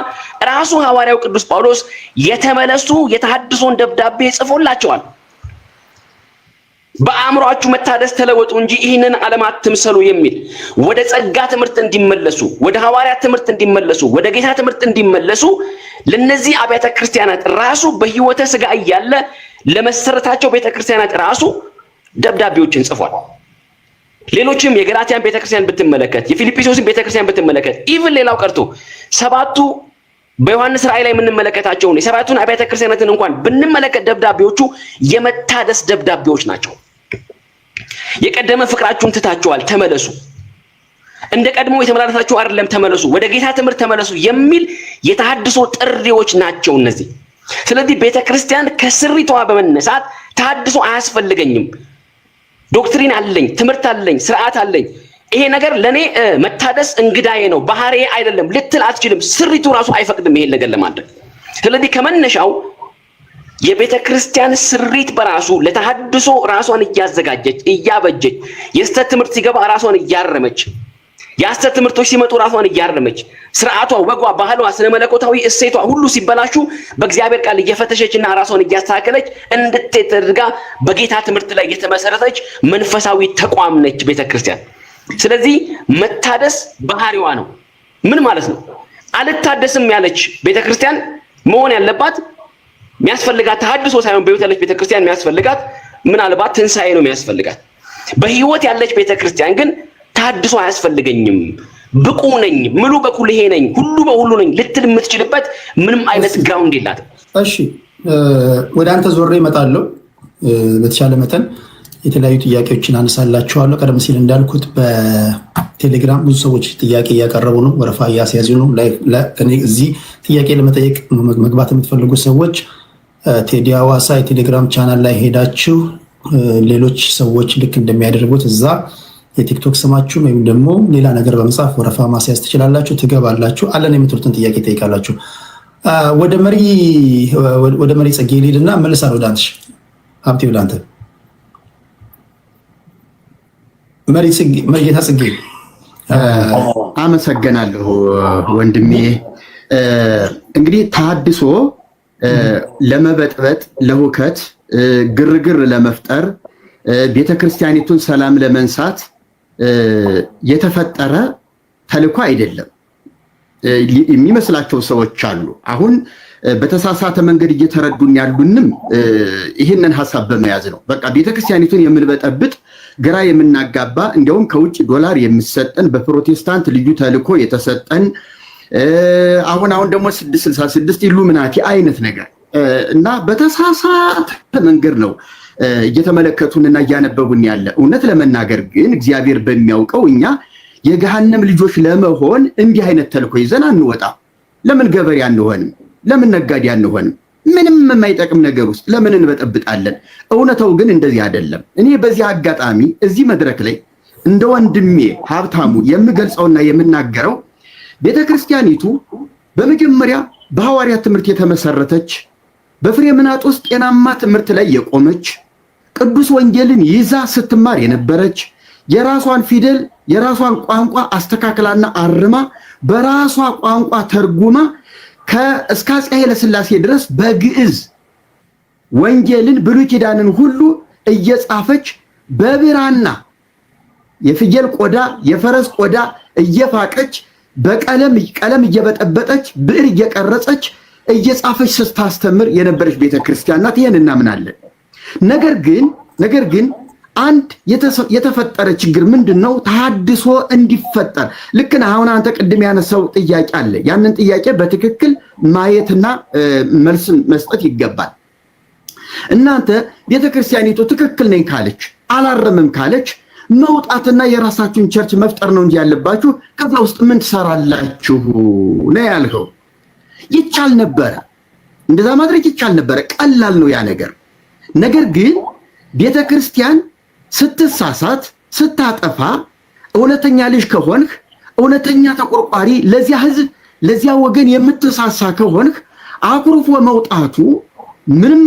ራሱ ሐዋርያው ቅዱስ ጳውሎስ የተመለሱ የተሐድሶን ደብዳቤ ጽፎላቸዋል። በአእምሯችሁ መታደስ ተለወጡ እንጂ ይህንን ዓለም አትምሰሉ የሚል ወደ ጸጋ ትምህርት እንዲመለሱ፣ ወደ ሐዋርያት ትምህርት እንዲመለሱ፣ ወደ ጌታ ትምህርት እንዲመለሱ ለነዚህ አብያተ ክርስቲያናት ራሱ በሕይወተ ሥጋ እያለ ለመሰረታቸው ቤተክርስቲያናት ራሱ ደብዳቤዎችን ጽፏል። ሌሎችም የገላትያን ቤተክርስቲያን ብትመለከት፣ የፊልጵስዩስን ቤተክርስቲያን ብትመለከት፣ ኢቭን ሌላው ቀርቶ ሰባቱ በዮሐንስ ራእይ ላይ የምንመለከታቸውን የሰባቱን አብያተ ክርስቲያናትን እንኳን ብንመለከት ደብዳቤዎቹ የመታደስ ደብዳቤዎች ናቸው። የቀደመ ፍቅራችሁን ትታችኋል፣ ተመለሱ፣ እንደ ቀድሞ የተመላለሳችሁ አይደለም፣ ተመለሱ፣ ወደ ጌታ ትምህርት ተመለሱ የሚል የተሐድሶ ጥሪዎች ናቸው እነዚህ። ስለዚህ ቤተክርስቲያን ከስሪቷ በመነሳት ተሐድሶ አያስፈልገኝም፣ ዶክትሪን አለኝ፣ ትምህርት አለኝ፣ ስርዓት አለኝ፣ ይሄ ነገር ለኔ መታደስ እንግዳዬ ነው፣ ባህሪዬ አይደለም ልትል አትችልም። ስሪቱ ራሱ አይፈቅድም ይሄን ነገር ለማድረግ። ስለዚህ ከመነሻው የቤተ ክርስቲያን ስሪት በራሱ ለተሐድሶ ራሷን እያዘጋጀች እያበጀች፣ የሐሰት ትምህርት ሲገባ ራሷን እያረመች፣ የሐሰት ትምህርቶች ሲመጡ ራሷን እያረመች፣ ስርዓቷ፣ ወጓ፣ ባህሏ፣ ስነ መለኮታዊ እሴቷ ሁሉ ሲበላሹ በእግዚአብሔር ቃል እየፈተሸችና ራሷን እያስተካከለች እንድትሄድ ተደርጋ በጌታ ትምህርት ላይ የተመሰረተች መንፈሳዊ ተቋም ነች ቤተ ክርስቲያን። ስለዚህ መታደስ ባህሪዋ ነው። ምን ማለት ነው? አልታደስም ያለች ቤተክርስቲያን መሆን ያለባት የሚያስፈልጋት ተሐድሶ ሳይሆን በሕይወት ያለች ቤተክርስቲያን የሚያስፈልጋት ምናልባት ትንሣኤ ነው የሚያስፈልጋት። በሕይወት ያለች ቤተክርስቲያን ግን ተሐድሶ አያስፈልገኝም፣ ብቁ ነኝ፣ ሙሉ በኩል ይሄ ነኝ፣ ሁሉ በሁሉ ነኝ ልትል የምትችልበት ምንም አይነት ግራውንድ የላትም። እሺ፣ ወደ አንተ ዞሬ እመጣለሁ በተቻለ መጠን የተለያዩ ጥያቄዎችን አነሳላችኋለሁ። ቀደም ሲል እንዳልኩት በቴሌግራም ብዙ ሰዎች ጥያቄ እያቀረቡ ነው፣ ወረፋ እያስያዙ ነው። እዚህ ጥያቄ ለመጠየቅ መግባት የምትፈልጉ ሰዎች ቴዲ ሐዋሳ የቴሌግራም ቻናል ላይ ሄዳችሁ ሌሎች ሰዎች ልክ እንደሚያደርጉት እዛ የቲክቶክ ስማችሁን ወይም ደግሞ ሌላ ነገር በመጻፍ ወረፋ ማስያዝ ትችላላችሁ። ትገባላችሁ፣ አለን የምትሉትን ጥያቄ ጠይቃላችሁ። ወደ መሪ ጽጌ ልሂድና መልሳለሁ። ወደ አንተሽ ሀብቴ፣ ወደ አንተ መሪጌታ ጽጌ። አመሰግናለሁ ወንድሜ። እንግዲህ ተሐድሶ ለመበጥበጥ፣ ለሁከት፣ ግርግር ለመፍጠር፣ ቤተክርስቲያኒቱን ሰላም ለመንሳት የተፈጠረ ተልዕኮ አይደለም የሚመስላቸው ሰዎች አሉ። አሁን በተሳሳተ መንገድ እየተረዱን ያሉንም ይህንን ሐሳብ በመያዝ ነው። በቃ ቤተክርስቲያኒቱን የምንበጠብጥ፣ ግራ የምናጋባ፣ እንዲያውም ከውጭ ዶላር የሚሰጠን በፕሮቴስታንት ልዩ ተልዕኮ የተሰጠን አሁን ደግሞ 666 ኢሉሚናቲ አይነት ነገር እና በተሳሳተ መንገድ ነው እየተመለከቱንና እያነበቡን ያለ። እውነት ለመናገር ግን እግዚአብሔር በሚያውቀው እኛ የገሃነም ልጆች ለመሆን እንዲህ አይነት ተልዕኮ ይዘን አንወጣም። ለምን ገበሬ አንሆንም? ለምን ነጋዴ አንሆንም? ምንም የማይጠቅም ነገር ውስጥ ለምን እንበጠብጣለን? እውነታው ግን እንደዚህ አይደለም። እኔ በዚህ አጋጣሚ እዚህ መድረክ ላይ እንደ ወንድሜ ሀብታሙ የምገልጸውና የምናገረው ቤተክርስቲያኒቱ በመጀመሪያ በሐዋርያት ትምህርት የተመሰረተች፣ በፍሬምናጦስ ጤናማ ትምህርት ላይ የቆመች፣ ቅዱስ ወንጌልን ይዛ ስትማር የነበረች፣ የራሷን ፊደል የራሷን ቋንቋ አስተካክላና አርማ በራሷ ቋንቋ ተርጉማ እስከ አፄ ኃይለ ሥላሴ ድረስ በግዕዝ ወንጌልን ብሉይ ኪዳንን ሁሉ እየጻፈች በብራና የፍየል ቆዳ የፈረስ ቆዳ እየፋቀች በቀለም እየበጠበጠች ብዕር እየቀረጸች እየጻፈች ስታስተምር የነበረች ቤተክርስቲያን ናት። ይሄን እናምናለን። ነገር ግን አንድ የተፈጠረ ችግር ምንድነው? ተሐድሶ እንዲፈጠር ልክ ነው። አሁን አንተ ቅድም ያነሳው ጥያቄ አለ። ያንን ጥያቄ በትክክል ማየትና መልስ መስጠት ይገባል። እናንተ ቤተክርስቲያኒቱ ትክክል ነኝ ካለች አላረምም ካለች መውጣትና የራሳችሁን ቸርች መፍጠር ነው እንጂ ያለባችሁ ከዛ ውስጥ ምን ትሰራላችሁ ነው ያልከው። ይቻል ነበረ፣ እንደዛ ማድረግ ይቻል ነበረ። ቀላል ነው ያ ነገር። ነገር ግን ቤተክርስቲያን ስትሳሳት ስታጠፋ እውነተኛ ልጅ ከሆንክ እውነተኛ ተቆርቋሪ ለዚያ ህዝብ ለዚያ ወገን የምትሳሳ ከሆንክ አኩርፎ መውጣቱ ምንም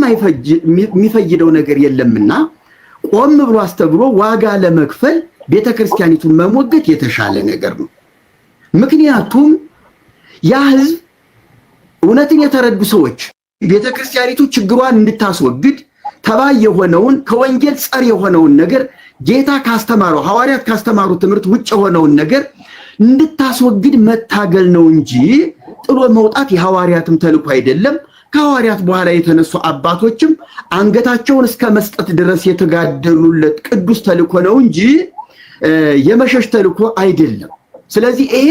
የሚፈይደው ነገር የለምና ቆም ብሎ አስተብሎ ዋጋ ለመክፈል ቤተክርስቲያኒቱን መሞገት የተሻለ ነገር ነው። ምክንያቱም ያ ህዝብ እውነትን የተረዱ ሰዎች ቤተክርስቲያኒቱ ችግሯን እንድታስወግድ ተባይ የሆነውን ከወንጌል ጸር የሆነውን ነገር ጌታ ካስተማረው ሐዋርያት ካስተማሩ ትምህርት ውጭ የሆነውን ነገር እንድታስወግድ መታገል ነው እንጂ ጥሎ መውጣት የሐዋርያትም ተልዕኮ አይደለም። ከሐዋርያት በኋላ የተነሱ አባቶችም አንገታቸውን እስከ መስጠት ድረስ የተጋደሉለት ቅዱስ ተልዕኮ ነው እንጂ የመሸሽ ተልዕኮ አይደለም። ስለዚህ ይሄ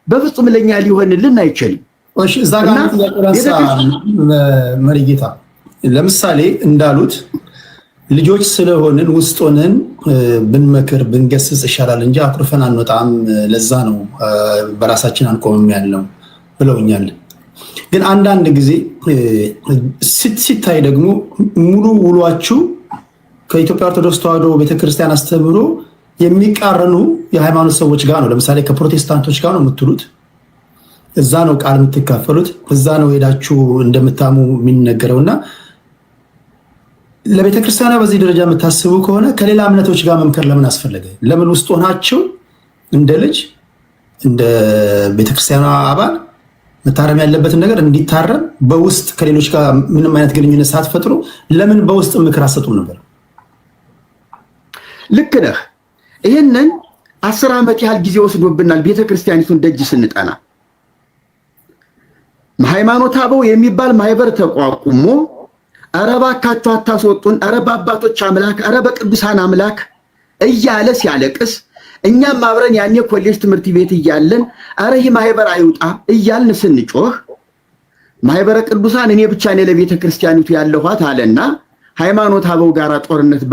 በፍጹም ለኛ ሊሆንልን አይችልም። እሺ፣ እዛ ጋር መሪጌታ ለምሳሌ እንዳሉት ልጆች ስለሆንን ውስጥ ሆነን ብንመክር ብንገስጽ ይሻላል እንጂ አኩርፈን አንወጣም። ለዛ ነው በራሳችን አንቆምም ያልነው ብለውኛል። ግን አንዳንድ ጊዜ ሲታይ ደግሞ ሙሉ ውሏችሁ ከኢትዮጵያ ኦርቶዶክስ ተዋሕዶ ቤተክርስቲያን አስተምህሮ የሚቃረኑ የሃይማኖት ሰዎች ጋር ነው። ለምሳሌ ከፕሮቴስታንቶች ጋር ነው የምትሉት፣ እዛ ነው ቃል የምትካፈሉት፣ እዛ ነው ሄዳችሁ እንደምታሙ የሚነገረውና ለቤተክርስቲያኗ በዚህ ደረጃ የምታስቡ ከሆነ ከሌላ እምነቶች ጋር መምከር ለምን አስፈለገ? ለምን ውስጥ ሆናችሁ እንደ ልጅ እንደ ቤተክርስቲያኗ አባል መታረም ያለበትን ነገር እንዲታረም በውስጥ ከሌሎች ጋር ምንም አይነት ግንኙነት ሳትፈጥሩ ለምን በውስጥ ምክር አሰጡም ነበር? ልክ ነህ። ይሄንን 10 ዓመት ያህል ጊዜ ወስዶብናል ቤተክርስቲያኒቱን ደጅ ስንጠና። ሃይማኖተ አበው የሚባል ማህበር ተቋቁሞ ኧረ እባካችሁ አታስወጡን፣ ኧረ በአባቶች አምላክ፣ ኧረ በቅዱሳን አምላክ እያለ ሲያለቅስ እኛም አብረን ያኔ ኮሌጅ ትምህርት ቤት እያለን ኧረ ይህ ማህበር አይውጣ እያልን ስንጮህ ማህበረ ቅዱሳን እኔ ብቻ ነኝ ለቤተ ክርስቲያኒቱ ያለኋት አለና ሃይማኖተ አበው ጋር ጦርነት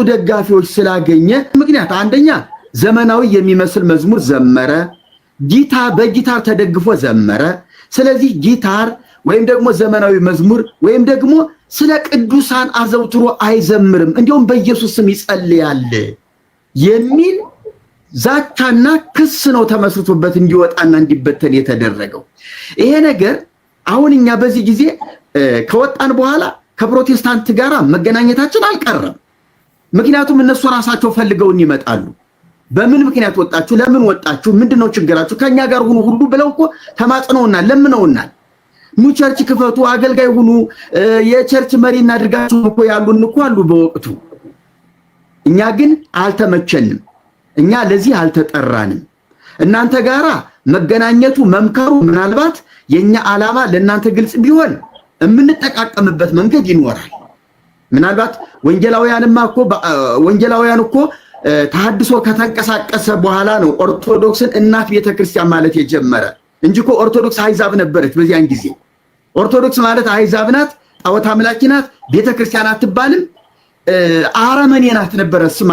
ደጋፊዎች ስላገኘ ምክንያት አንደኛ ዘመናዊ የሚመስል መዝሙር ዘመረ፣ በጊታር ተደግፎ ዘመረ። ስለዚህ ጊታር ወይም ደግሞ ዘመናዊ መዝሙር ወይም ደግሞ ስለ ቅዱሳን አዘውትሮ አይዘምርም፣ እንዲሁም በኢየሱስ ስም ይጸልያል የሚል ዛቻና ክስ ነው ተመስርቶበት እንዲወጣና እንዲበተን የተደረገው። ይሄ ነገር አሁን እኛ በዚህ ጊዜ ከወጣን በኋላ ከፕሮቴስታንት ጋር መገናኘታችን አልቀረም። ምክንያቱም እነሱ ራሳቸው ፈልገውን ይመጣሉ። በምን ምክንያት ወጣችሁ? ለምን ወጣችሁ? ምንድነው ችግራችሁ? ከኛ ጋር ሁኑ ሁሉ ብለው እኮ ተማጽነውናል፣ ለምነውናል። ኑ ቸርች ክፈቱ፣ አገልጋይ ሁኑ፣ የቸርች መሪ እናድርጋችሁ እኮ ያሉን እኮ አሉ በወቅቱ። እኛ ግን አልተመቸንም። እኛ ለዚህ አልተጠራንም። እናንተ ጋራ መገናኘቱ መምከሩ ምናልባት የኛ ዓላማ ለእናንተ ግልጽ ቢሆን የምንጠቃቀምበት መንገድ ይኖራል። ምናልባት ወንጌላውያን እኮ ተሐድሶ ከተንቀሳቀሰ በኋላ ነው ኦርቶዶክስን እናት ቤተክርስቲያን ማለት የጀመረ እንጂ እኮ ኦርቶዶክስ አሕዛብ ነበረች በዚያን ጊዜ። ኦርቶዶክስ ማለት አሕዛብ ናት፣ ጣዖት አምላኪ ናት፣ ቤተክርስቲያን አትባልም፣ አረመኔ ናት ነበረ ስሟ፣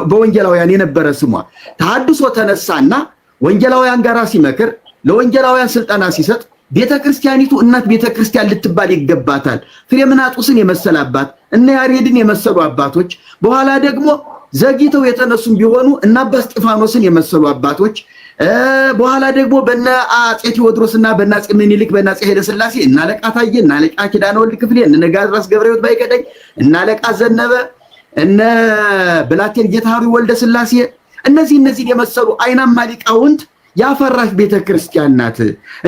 በወንጌላውያን የነበረ ስሟ። ተሐድሶ ተነሳና ወንጌላውያን ጋራ ሲመክር፣ ለወንጌላውያን ስልጠና ሲሰጥ ቤተክርስቲያኒቱ እናት ቤተክርስቲያን ልትባል ይገባታል። ፍሬምናጡስን የመሰለ አባት፣ እነ ያሬድን የመሰሉ አባቶች፣ በኋላ ደግሞ ዘግይተው የተነሱም ቢሆኑ እና አባ እስጢፋኖስን የመሰሉ አባቶች፣ በኋላ ደግሞ በእነ አፄ ቴዎድሮስና በእነ አፄ ምኒልክ በእነ አፄ ኃይለ ሥላሴ እና አለቃ ታዬ እና አለቃ ኪዳነ ወልድ ክፍሌ እነ ነጋድራስ ገብረሕይወት ባይቀደኝ እና አለቃ ዘነበ እነ ብላቴን ጌታሪ ወልደ ሥላሴ እነዚህን የመሰሉ አይናማ ሊቃውንት ያፈራሽ ቤተክርስቲያን ናት።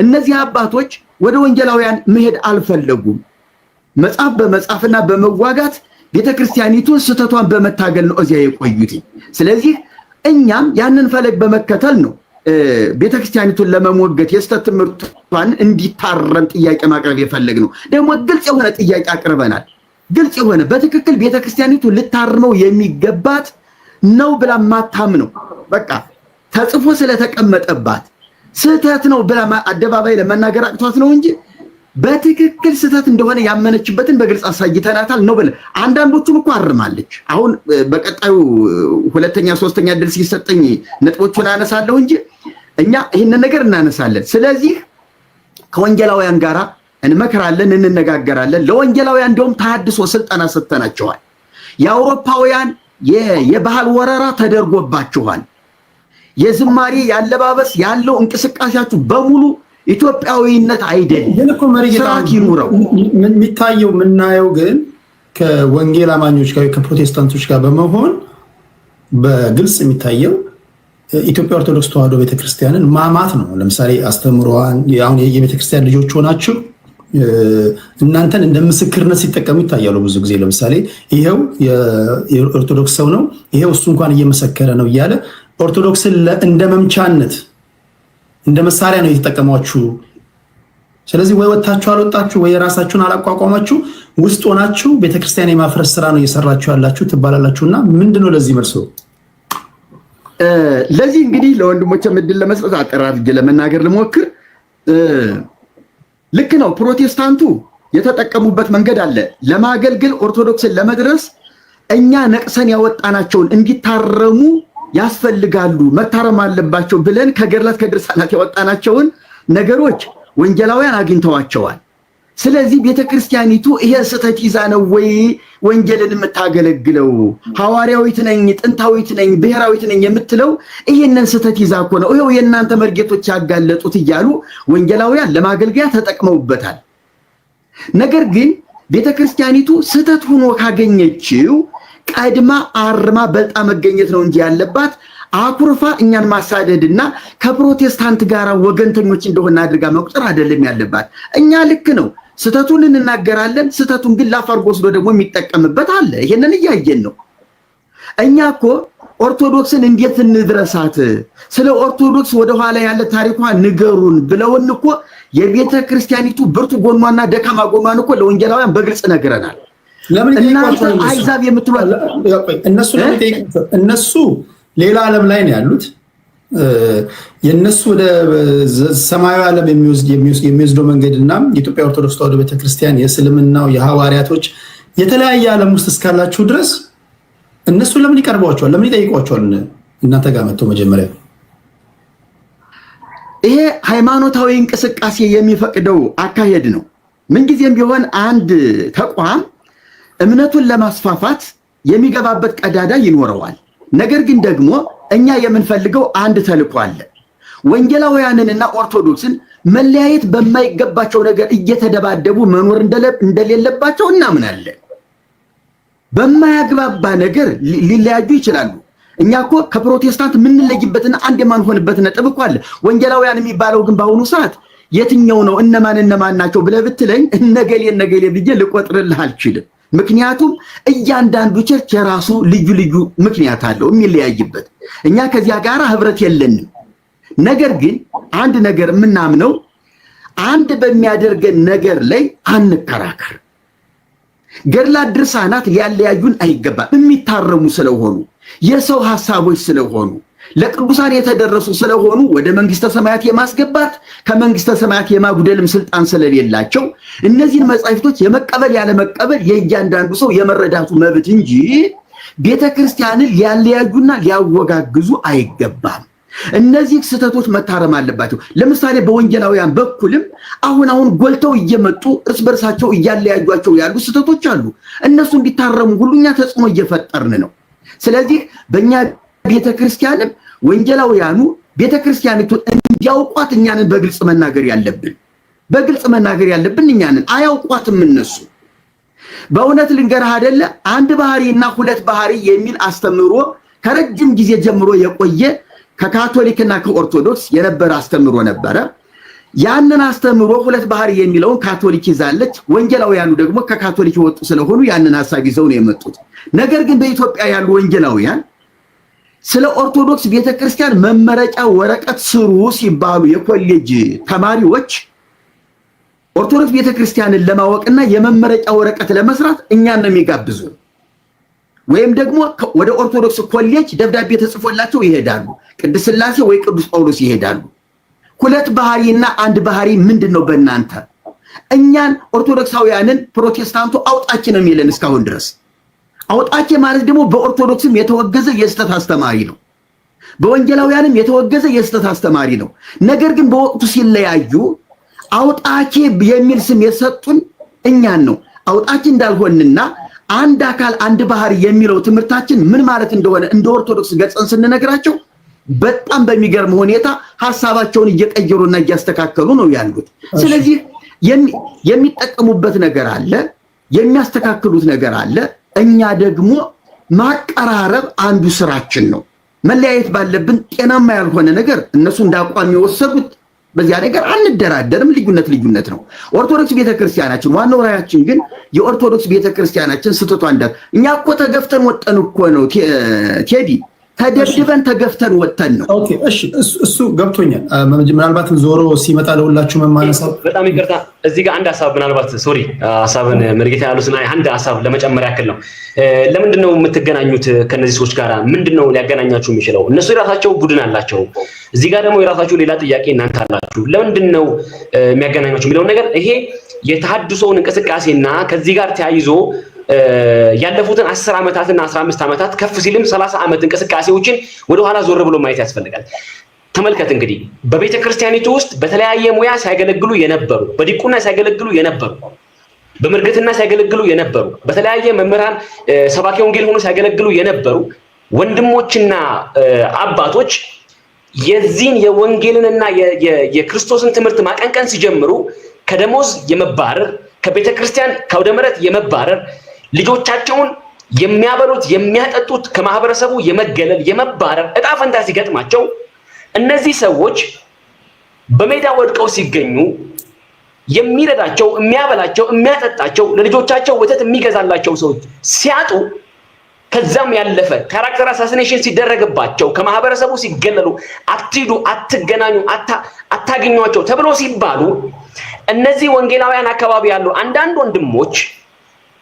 እነዚህ አባቶች ወደ ወንጌላውያን መሄድ አልፈለጉም። መጽሐፍ በመጽሐፍና በመዋጋት ቤተክርስቲያኒቱን ስተቷን በመታገል ነው እዚያ የቆዩት። ስለዚህ እኛም ያንን ፈለግ በመከተል ነው ቤተክርስቲያኒቱን ለመሞገት የስተት ትምህርቷን እንዲታረም ጥያቄ ማቅረብ የፈለግነው። ደግሞ ግልጽ የሆነ ጥያቄ አቅርበናል። ግልጽ የሆነ በትክክል ቤተክርስቲያኒቱ ልታርመው የሚገባት ነው ብላ ማታም ነው በቃ ተጽፎ ስለተቀመጠባት ስህተት ነው ብላ አደባባይ ለመናገር አቅቷት ነው እንጂ በትክክል ስህተት እንደሆነ ያመነችበትን በግልጽ አሳይተናታል ነው ብለ አንዳንዶቹን እኮ አርማለች። አሁን በቀጣዩ ሁለተኛ ሶስተኛ ድል ሲሰጠኝ ነጥቦቹን አነሳለሁ እንጂ እኛ ይሄን ነገር እናነሳለን። ስለዚህ ከወንጌላውያን ጋራ እንመከራለን፣ እንነጋገራለን። ለወንጌላውያን እንደውም ተሐድሶ ስልጠና ሰጥተናቸዋል። የአውሮፓውያን የባህል ወረራ ተደርጎባቸዋል። የዝማሬ ያለባበስ ያለው እንቅስቃሴያችሁ በሙሉ ኢትዮጵያዊነት አይደለም። ስርዓት ይኑረው። የሚታየው የምናየው ግን ከወንጌል አማኞች ጋር ከፕሮቴስታንቶች ጋር በመሆን በግልጽ የሚታየው ኢትዮጵያ ኦርቶዶክስ ተዋሕዶ ቤተክርስቲያንን ማማት ነው። ለምሳሌ አስተምሯን አሁን የቤተክርስቲያን ልጆች ሆናችሁ እናንተን እንደ ምስክርነት ሲጠቀሙ ይታያሉ ብዙ ጊዜ። ለምሳሌ ይሄው የኦርቶዶክስ ሰው ነው፣ ይሄው እሱ እንኳን እየመሰከረ ነው እያለ ኦርቶዶክስን እንደ መምቻነት እንደ መሳሪያ ነው የተጠቀሟችሁ። ስለዚህ ወይ ወጣችሁ አልወጣችሁ ወይ ራሳችሁን አላቋቋማችሁ ውስጥ ሆናችሁ ቤተክርስቲያን የማፍረስ ስራ ነው እየሰራችሁ ያላችሁ ትባላላችሁና ምንድነው ለዚህ መልሶ? ለዚህ እንግዲህ ለወንድሞች ምድል ለመስጠት አጠራርጌ ለመናገር ልሞክር። ልክ ነው፣ ፕሮቴስታንቱ የተጠቀሙበት መንገድ አለ ለማገልገል ኦርቶዶክስን ለመድረስ እኛ ነቅሰን ያወጣናቸውን እንዲታረሙ ያስፈልጋሉ መታረም አለባቸው ብለን ከገድላት ከድርሳናት ያወጣናቸውን ነገሮች ወንጌላውያን አግኝተዋቸዋል። ስለዚህ ቤተክርስቲያኒቱ ይሄ ስህተት ይዛ ነው ወይ ወንጌልን የምታገለግለው? ሐዋርያዊት ነኝ፣ ጥንታዊት ነኝ፣ ብሔራዊት ነኝ የምትለው ይሄንን ስህተት ይዛ እኮ ነው። ይሄው የእናንተ መርጌቶች ያጋለጡት እያሉ ወንጌላውያን ለማገልገያ ተጠቅመውበታል። ነገር ግን ቤተክርስቲያኒቱ ስህተት ሆኖ ካገኘችው ቀድማ አርማ በልጣ መገኘት ነው እንጂ ያለባት አኩርፋ እኛን ማሳደድና ከፕሮቴስታንት ጋር ወገንተኞች እንደሆነ አድርጋ መቁጠር አይደለም ያለባት። እኛ ልክ ነው ስህተቱን እንናገራለን። ስህተቱን ግን ላፋርጎ ወስዶ ደግሞ የሚጠቀምበት አለ። ይሄንን እያየን ነው። እኛ እኮ ኦርቶዶክስን እንዴት እንድረሳት፣ ስለ ኦርቶዶክስ ወደ ኋላ ያለ ታሪኳ ንገሩን ብለውን እኮ የቤተ ክርስቲያኒቱ ብርቱ ጎኗና ደካማ ጎኗን እኮ ለወንጌላውያን በግልጽ ነግረናል። እናንተ አሕዛብ የምትሏል እነሱ ሌላ ዓለም ላይ ነው ያሉት። የነሱ ወደ ሰማያዊ ዓለም የሚወስደው መንገድና የኢትዮጵያ ኦርቶዶክስ ተዋሕዶ ቤተክርስቲያን የእስልምናው የሐዋርያቶች የተለያየ ዓለም ውስጥ እስካላችሁ ድረስ እነሱ ለምን ይቀርቧቸዋል? ለምን ይጠይቋቸዋል? እናንተ ጋር መጥቶ መጀመሪያ ይሄ ሃይማኖታዊ እንቅስቃሴ የሚፈቅደው አካሄድ ነው። ምንጊዜም ቢሆን አንድ ተቋም እምነቱን ለማስፋፋት የሚገባበት ቀዳዳ ይኖረዋል። ነገር ግን ደግሞ እኛ የምንፈልገው አንድ ተልዕኮ አለ። ወንጌላውያንንና ኦርቶዶክስን መለያየት በማይገባቸው ነገር እየተደባደቡ መኖር እንደሌለባቸው እናምናለን። በማያግባባ ነገር ሊለያዩ ይችላሉ። እኛ እኮ ከፕሮቴስታንት የምንለይበትና አንድ የማንሆንበት ነጥብ እኮ አለ። ወንጌላውያን የሚባለው ግን በአሁኑ ሰዓት የትኛው ነው? እነማን ናቸው ብለህ ብትለኝ እነገሌ ብዬ ልቆጥርልህ አልችልም። ምክንያቱም እያንዳንዱ ቸርች የራሱ ልዩ ምክንያት አለው የሚለያይበት። እኛ ከዚያ ጋር ህብረት የለንም። ነገር ግን አንድ ነገር የምናምነው አንድ በሚያደርገን ነገር ላይ አንከራከር። ገድላት ድርሳናት ሊያለያዩን አይገባም። የሚታረሙ ስለሆኑ የሰው ሐሳቦች ስለሆኑ ለቅዱሳን የተደረሱ ስለሆኑ ወደ መንግስተ ሰማያት የማስገባት ከመንግስተ ሰማያት የማጉደልም ስልጣን ስለሌላቸው እነዚህን መጻሕፍቶች የመቀበል ያለ መቀበል የእያንዳንዱ ሰው የመረዳቱ መብት እንጂ ቤተክርስቲያንን ሊያለያዩና ሊያወጋግዙ አይገባም። እነዚህ ስህተቶች መታረም አለባቸው። ለምሳሌ በወንጌላውያን በኩልም አሁን ጎልተው እየመጡ እርስ በርሳቸው እያለያዩቸው ያሉ ስህተቶች አሉ። እነሱ እንዲታረሙ ሁሉኛ ተጽዕኖ እየፈጠርን ነው። ስለዚህ በእኛ ቤተክርስቲያንም ወንጌላውያኑ ቤተክርስቲያኒቱን እንዲያውቋት እኛንን በግልጽ መናገር ያለብን እኛንን። አያውቋትም እነሱ። በእውነት ልንገርህ አይደለ አንድ ባህሪና ሁለት ባህሪ የሚል አስተምሮ ከረጅም ጊዜ ጀምሮ የቆየ ከካቶሊክና ከኦርቶዶክስ የነበረ አስተምሮ ነበረ። ያንን አስተምሮ ሁለት ባህሪ የሚለውን ካቶሊክ ይዛለች። ወንጌላውያኑ ደግሞ ከካቶሊክ የወጡ ስለሆኑ ያንን ሐሳብ ይዘው ነው የመጡት። ነገር ግን በኢትዮጵያ ያሉ ወንጌላውያን ስለ ኦርቶዶክስ ቤተክርስቲያን መመረጫ ወረቀት ስሩ ሲባሉ የኮሌጅ ተማሪዎች ኦርቶዶክስ ቤተክርስቲያንን ለማወቅና የመመረጫ ወረቀት ለመስራት እኛን ነው የሚጋብዙ። ወይም ደግሞ ወደ ኦርቶዶክስ ኮሌጅ ደብዳቤ ተጽፎላቸው ይሄዳሉ። ቅድስት ሥላሴ ወይ ቅዱስ ጳውሎስ ይሄዳሉ። ሁለት ባህሪና አንድ ባህሪ ምንድነው በእናንተ? እኛን ኦርቶዶክሳውያንን ፕሮቴስታንቱ አውጣች ነው የሚለን እስካሁን ድረስ። አውጣች ማለት ደግሞ በኦርቶዶክስም የተወገዘ የስተት አስተማሪ ነው፣ በወንጌላውያንም የተወገዘ የስተት አስተማሪ ነው። ነገር ግን በወቅቱ ሲለያዩ አውጣች የሚል ስም የሰጡን እኛን ነው። አውጣች እንዳልሆንና አንድ አካል አንድ ባህሪ የሚለው ትምህርታችን ምን ማለት እንደሆነ እንደ ኦርቶዶክስ ገጽን ስንነግራቸው በጣም በሚገርም ሁኔታ ሐሳባቸውን እየቀየሩና እያስተካከሉ ነው ያሉት። ስለዚህ የሚጠቀሙበት ነገር አለ፣ የሚያስተካክሉት ነገር አለ። እኛ ደግሞ ማቀራረብ አንዱ ስራችን ነው። መለያየት ባለብን ጤናማ ያልሆነ ነገር እነሱ እንዳቋም የወሰዱት በዚያ ነገር አንደራደርም። ልዩነት ነው። ኦርቶዶክስ ቤተክርስቲያናችን ዋናው ራያችን ግን የኦርቶዶክስ ቤተክርስቲያናችን ስተቷ እኛ እኮ ተገፍተን ወጠን እኮ ነው ቴዲ፣ ተደብድበን ተገፍተን ወጠን ነው። ኦኬ እሺ፣ እሱ ገብቶኛል። ምናልባትም ዞሮ ሲመጣ ለሁላችሁ መማነሳው በጣም ይቅርታ። እዚህ ጋር አንድ ሐሳብ ምናልባት ሶሪ ሐሳብን መርጌታ ያሉትና አንድ ሐሳብ ለመጨመር ያክል ነው። ለምንድን ነው የምትገናኙት ከነዚህ ሰዎች ጋር? ምንድነው ሊያገናኛችሁ የሚችለው? እነሱ የራሳቸው ቡድን አላቸው፣ እዚህ ጋር ደግሞ የራሳችሁ ሌላ ጥያቄ እናንተ አላችሁ። ለምንድን ነው የሚያገናኛችሁ የሚለው ነገር ይሄ የተሐድሶውን እንቅስቃሴና ከዚህ ጋር ተያይዞ ያለፉትን 10 ዓመታትና 15 ዓመታት ከፍ ሲልም 30 ዓመት እንቅስቃሴዎችን ወደ ኋላ ዞር ብሎ ማየት ያስፈልጋል። ተመልከት እንግዲህ በቤተ ክርስቲያኒቱ ውስጥ በተለያየ ሙያ ሲያገለግሉ የነበሩ፣ በዲቁና ሲያገለግሉ የነበሩ፣ በምርግትና ሲያገለግሉ የነበሩ፣ በተለያየ መምህራን ሰባኪ ወንጌል ሆኖ ሲያገለግሉ የነበሩ ወንድሞችና አባቶች የዚህን የወንጌልንና የክርስቶስን ትምህርት ማቀንቀን ሲጀምሩ ከደሞዝ የመባረር ከቤተ ክርስቲያን ከአውደ ምሕረት የመባረር ልጆቻቸውን የሚያበሉት የሚያጠጡት ከማህበረሰቡ የመገለል የመባረር እጣ ፈንታ ሲገጥማቸው እነዚህ ሰዎች በሜዳ ወድቀው ሲገኙ የሚረዳቸው የሚያበላቸው የሚያጠጣቸው ለልጆቻቸው ወተት የሚገዛላቸው ሰዎች ሲያጡ ከዛም ያለፈ ካራክተር አሳሲኔሽን ሲደረግባቸው ከማህበረሰቡ ሲገለሉ አትሂዱ፣ አትገናኙ፣ አታገኟቸው ተብሎ ሲባሉ እነዚህ ወንጌላውያን አካባቢ ያሉ አንዳንድ ወንድሞች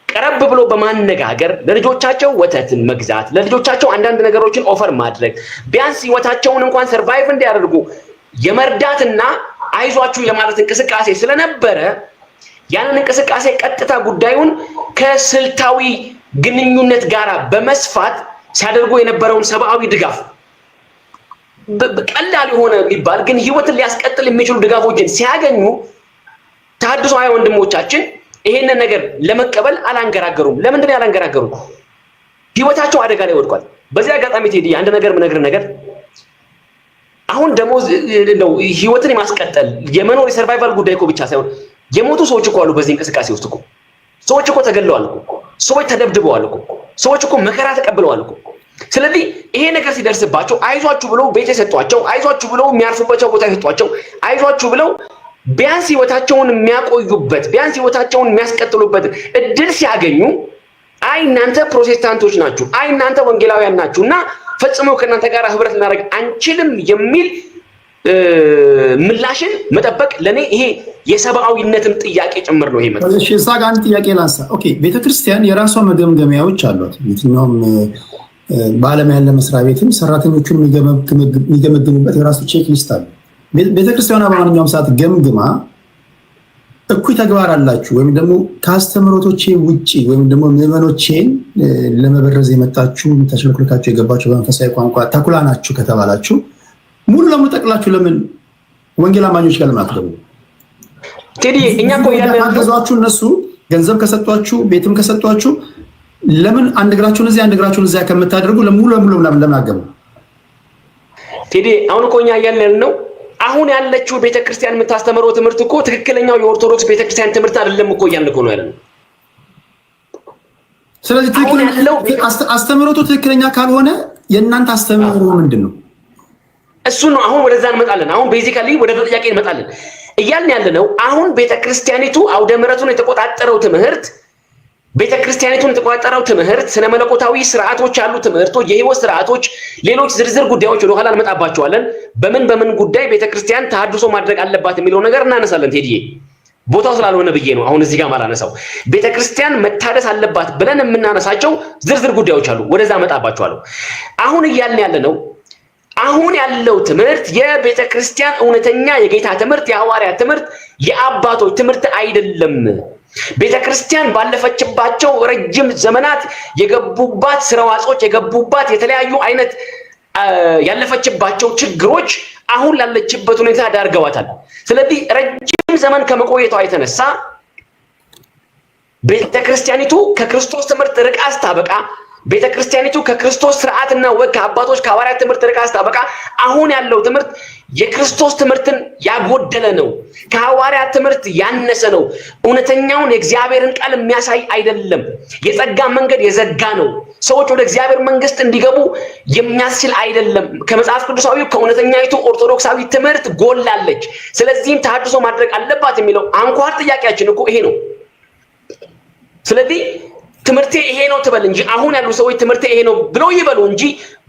ቀረብ ብሎ በማነጋገር ለልጆቻቸው ወተትን መግዛት፣ ለልጆቻቸው አንዳንድ ነገሮችን ኦፈር ማድረግ፣ ቢያንስ ህይወታቸውን እንኳን ሰርቫይቭ እንዲያደርጉ የመርዳትና አይዟችሁ የማለት እንቅስቃሴ ስለነበረ ያንን እንቅስቃሴ ቀጥታ ጉዳዩን ከስልታዊ ግንኙነት ጋራ በመስፋት ሲያደርጉ የነበረውን ሰብአዊ ድጋፍ ቀላል የሆነ የሚባል ግን ህይወትን ሊያስቀጥል የሚችሉ ድጋፎችን ሲያገኙ ተሐድሶአዊ ወንድሞቻችን ይሄንን ነገር ለመቀበል አላንገራገሩም። ለምንድን ነው ያላንገራገሩት? ህይወታቸው አደጋ ላይ ወድቋል። በዚህ አጋጣሚ ቴዲ አንድ ነገር ምነግርህ ነገር አሁን ደግሞ ነው ህይወትን የማስቀጠል የመኖር የሰርቫይቫል ጉዳይ እኮ ብቻ ሳይሆን የሞቱ ሰዎች እኮ አሉ። በዚህ እንቅስቃሴ ውስጥ እኮ ሰዎች እኮ ተገለዋል እኮ ሰዎች ተደብድበዋል እኮ ሰዎች እኮ መከራ ተቀብለዋል እኮ። ስለዚህ ይሄ ነገር ሲደርስባቸው አይዟችሁ ብለው ቤት የሰጧቸው፣ አይዟችሁ ብለው የሚያርፉበት ቦታ የሰጧቸው፣ አይዟችሁ ብለው ቢያንስ ህይወታቸውን የሚያቆዩበት ቢያንስ ህይወታቸውን የሚያስቀጥሉበት እድል ሲያገኙ አይ እናንተ ፕሮቴስታንቶች ናችሁ፣ አይ እናንተ ወንጌላውያን ናችሁና ፈጽሞ ከእናንተ ጋር ህብረት ልናደርግ አንችልም የሚል ምላሽን መጠበቅ ለኔ ይሄ የሰብአዊነትም ጥያቄ ጭምር ነው። ይሄ ማለት እሺ፣ እዛ ጋር አንድ ጥያቄ ላንሳ። ኦኬ፣ ቤተክርስቲያን የራሷ መገምገሚያዎች አሏት። የትኛውም በዓለም ያለ መስሪያ ቤትም ሰራተኞቹን የሚገመግሙበት የራሱ ቼክ ሊስት አለ። ቤተክርስቲያኗ በማንኛውም ሰዓት ገምግማ እኩይ ተግባር አላችሁ ወይም ደግሞ ከአስተምህሮቶቼ ውጪ ወይም ደግሞ ምዕመኖቼን ለመበረዝ የመጣችሁ ተሸልኩልካችሁ የገባችሁ በመንፈሳዊ ቋንቋ ተኩላ ናችሁ ከተባላችሁ ሙሉ ለሙሉ ጠቅላችሁ ለምን ወንጌል አማኞች ጋር ለምን አትገቡ? ቴዲ እኛ እኮ ያገዟችሁ እነሱ ገንዘብ ከሰጧችሁ ቤትም ከሰጧችሁ ለምን አንድ እግራችሁን እዚህ አንድ እግራችሁን እዚያ ከምታደርጉ ለሙሉ ለሙሉ ለምን አገቡ? ቴዲ አሁን እኮ እኛ ያለን ነው አሁን ያለችው ቤተክርስቲያን የምታስተምረው ትምህርት እኮ ትክክለኛው የኦርቶዶክስ ቤተክርስቲያን ትምህርት አይደለም እኮ እያልን እኮ ነው ያለው። ስለዚህ አስተምህሮቱ ትክክለኛ ካልሆነ የእናንተ አስተምህሮ ምንድን ነው? እሱ ነው። አሁን ወደዛ እንመጣለን። አሁን ቤዚካሊ ወደ ጥያቄ እንመጣለን። እያልን ያለነው አሁን ቤተክርስቲያኒቱ አውደ ምሕረቱን የተቆጣጠረው ትምህርት ቤተክርስቲያኒቱን የተቆጣጠረው ትምህርት ስነ መለኮታዊ ስርዓቶች ያሉ ትምህርቶች፣ የህይወት ስርዓቶች፣ ሌሎች ዝርዝር ጉዳዮች ወደ ኋላ እንመጣባቸዋለን። በምን ጉዳይ ቤተክርስቲያን ተሐድሶ ማድረግ አለባት የሚለው ነገር እናነሳለን። ቴዲዬ ቦታው ስላልሆነ ብዬ ነው አሁን እዚህ ጋር ማላነሳው። ቤተክርስቲያን መታደስ አለባት ብለን የምናነሳቸው ዝርዝር ጉዳዮች አሉ። ወደዛ እመጣባቸዋለሁ። አሁን እያልን ያለነው አሁን ያለው ትምህርት የቤተክርስቲያን እውነተኛ የጌታ ትምህርት፣ የሐዋርያት ትምህርት፣ የአባቶች ትምህርት አይደለም። ቤተክርስቲያን ባለፈችባቸው ረጅም ዘመናት የገቡባት ስርዋጾች የገቡባት የተለያዩ አይነት ያለፈችባቸው ችግሮች አሁን ላለችበት ሁኔታ ዳርገዋታል። ስለዚህ ረጅም ዘመን ከመቆየቷ የተነሳ ቤተክርስቲያኒቱ ከክርስቶስ ትምህርት ርቃ ስታበቃ ቤተክርስቲያኒቱ ከክርስቶስ ስርዓትና ወግ ከአባቶች ከሐዋርያት ትምህርት ርቃ ስታበቃ አሁን ያለው ትምህርት የክርስቶስ ትምህርትን ያጎደለ ነው። ከሐዋርያት ትምህርት ያነሰ ነው። እውነተኛውን የእግዚአብሔርን ቃል የሚያሳይ አይደለም። የጸጋ መንገድ የዘጋ ነው። ሰዎች ወደ እግዚአብሔር መንግስት እንዲገቡ የሚያስችል አይደለም። ከመጽሐፍ ቅዱሳዊ ከእውነተኛይቱ ኦርቶዶክሳዊ ትምህርት ጎላለች። ስለዚህም ተሐድሶ ማድረግ አለባት የሚለው አንኳር ጥያቄያችን እኮ ይሄ ነው። ስለዚህ ትምህርቴ ይሄ ነው ትበል እንጂ አሁን ያሉ ሰዎች ትምህርቴ ይሄ ነው ብለው ይበሉ እንጂ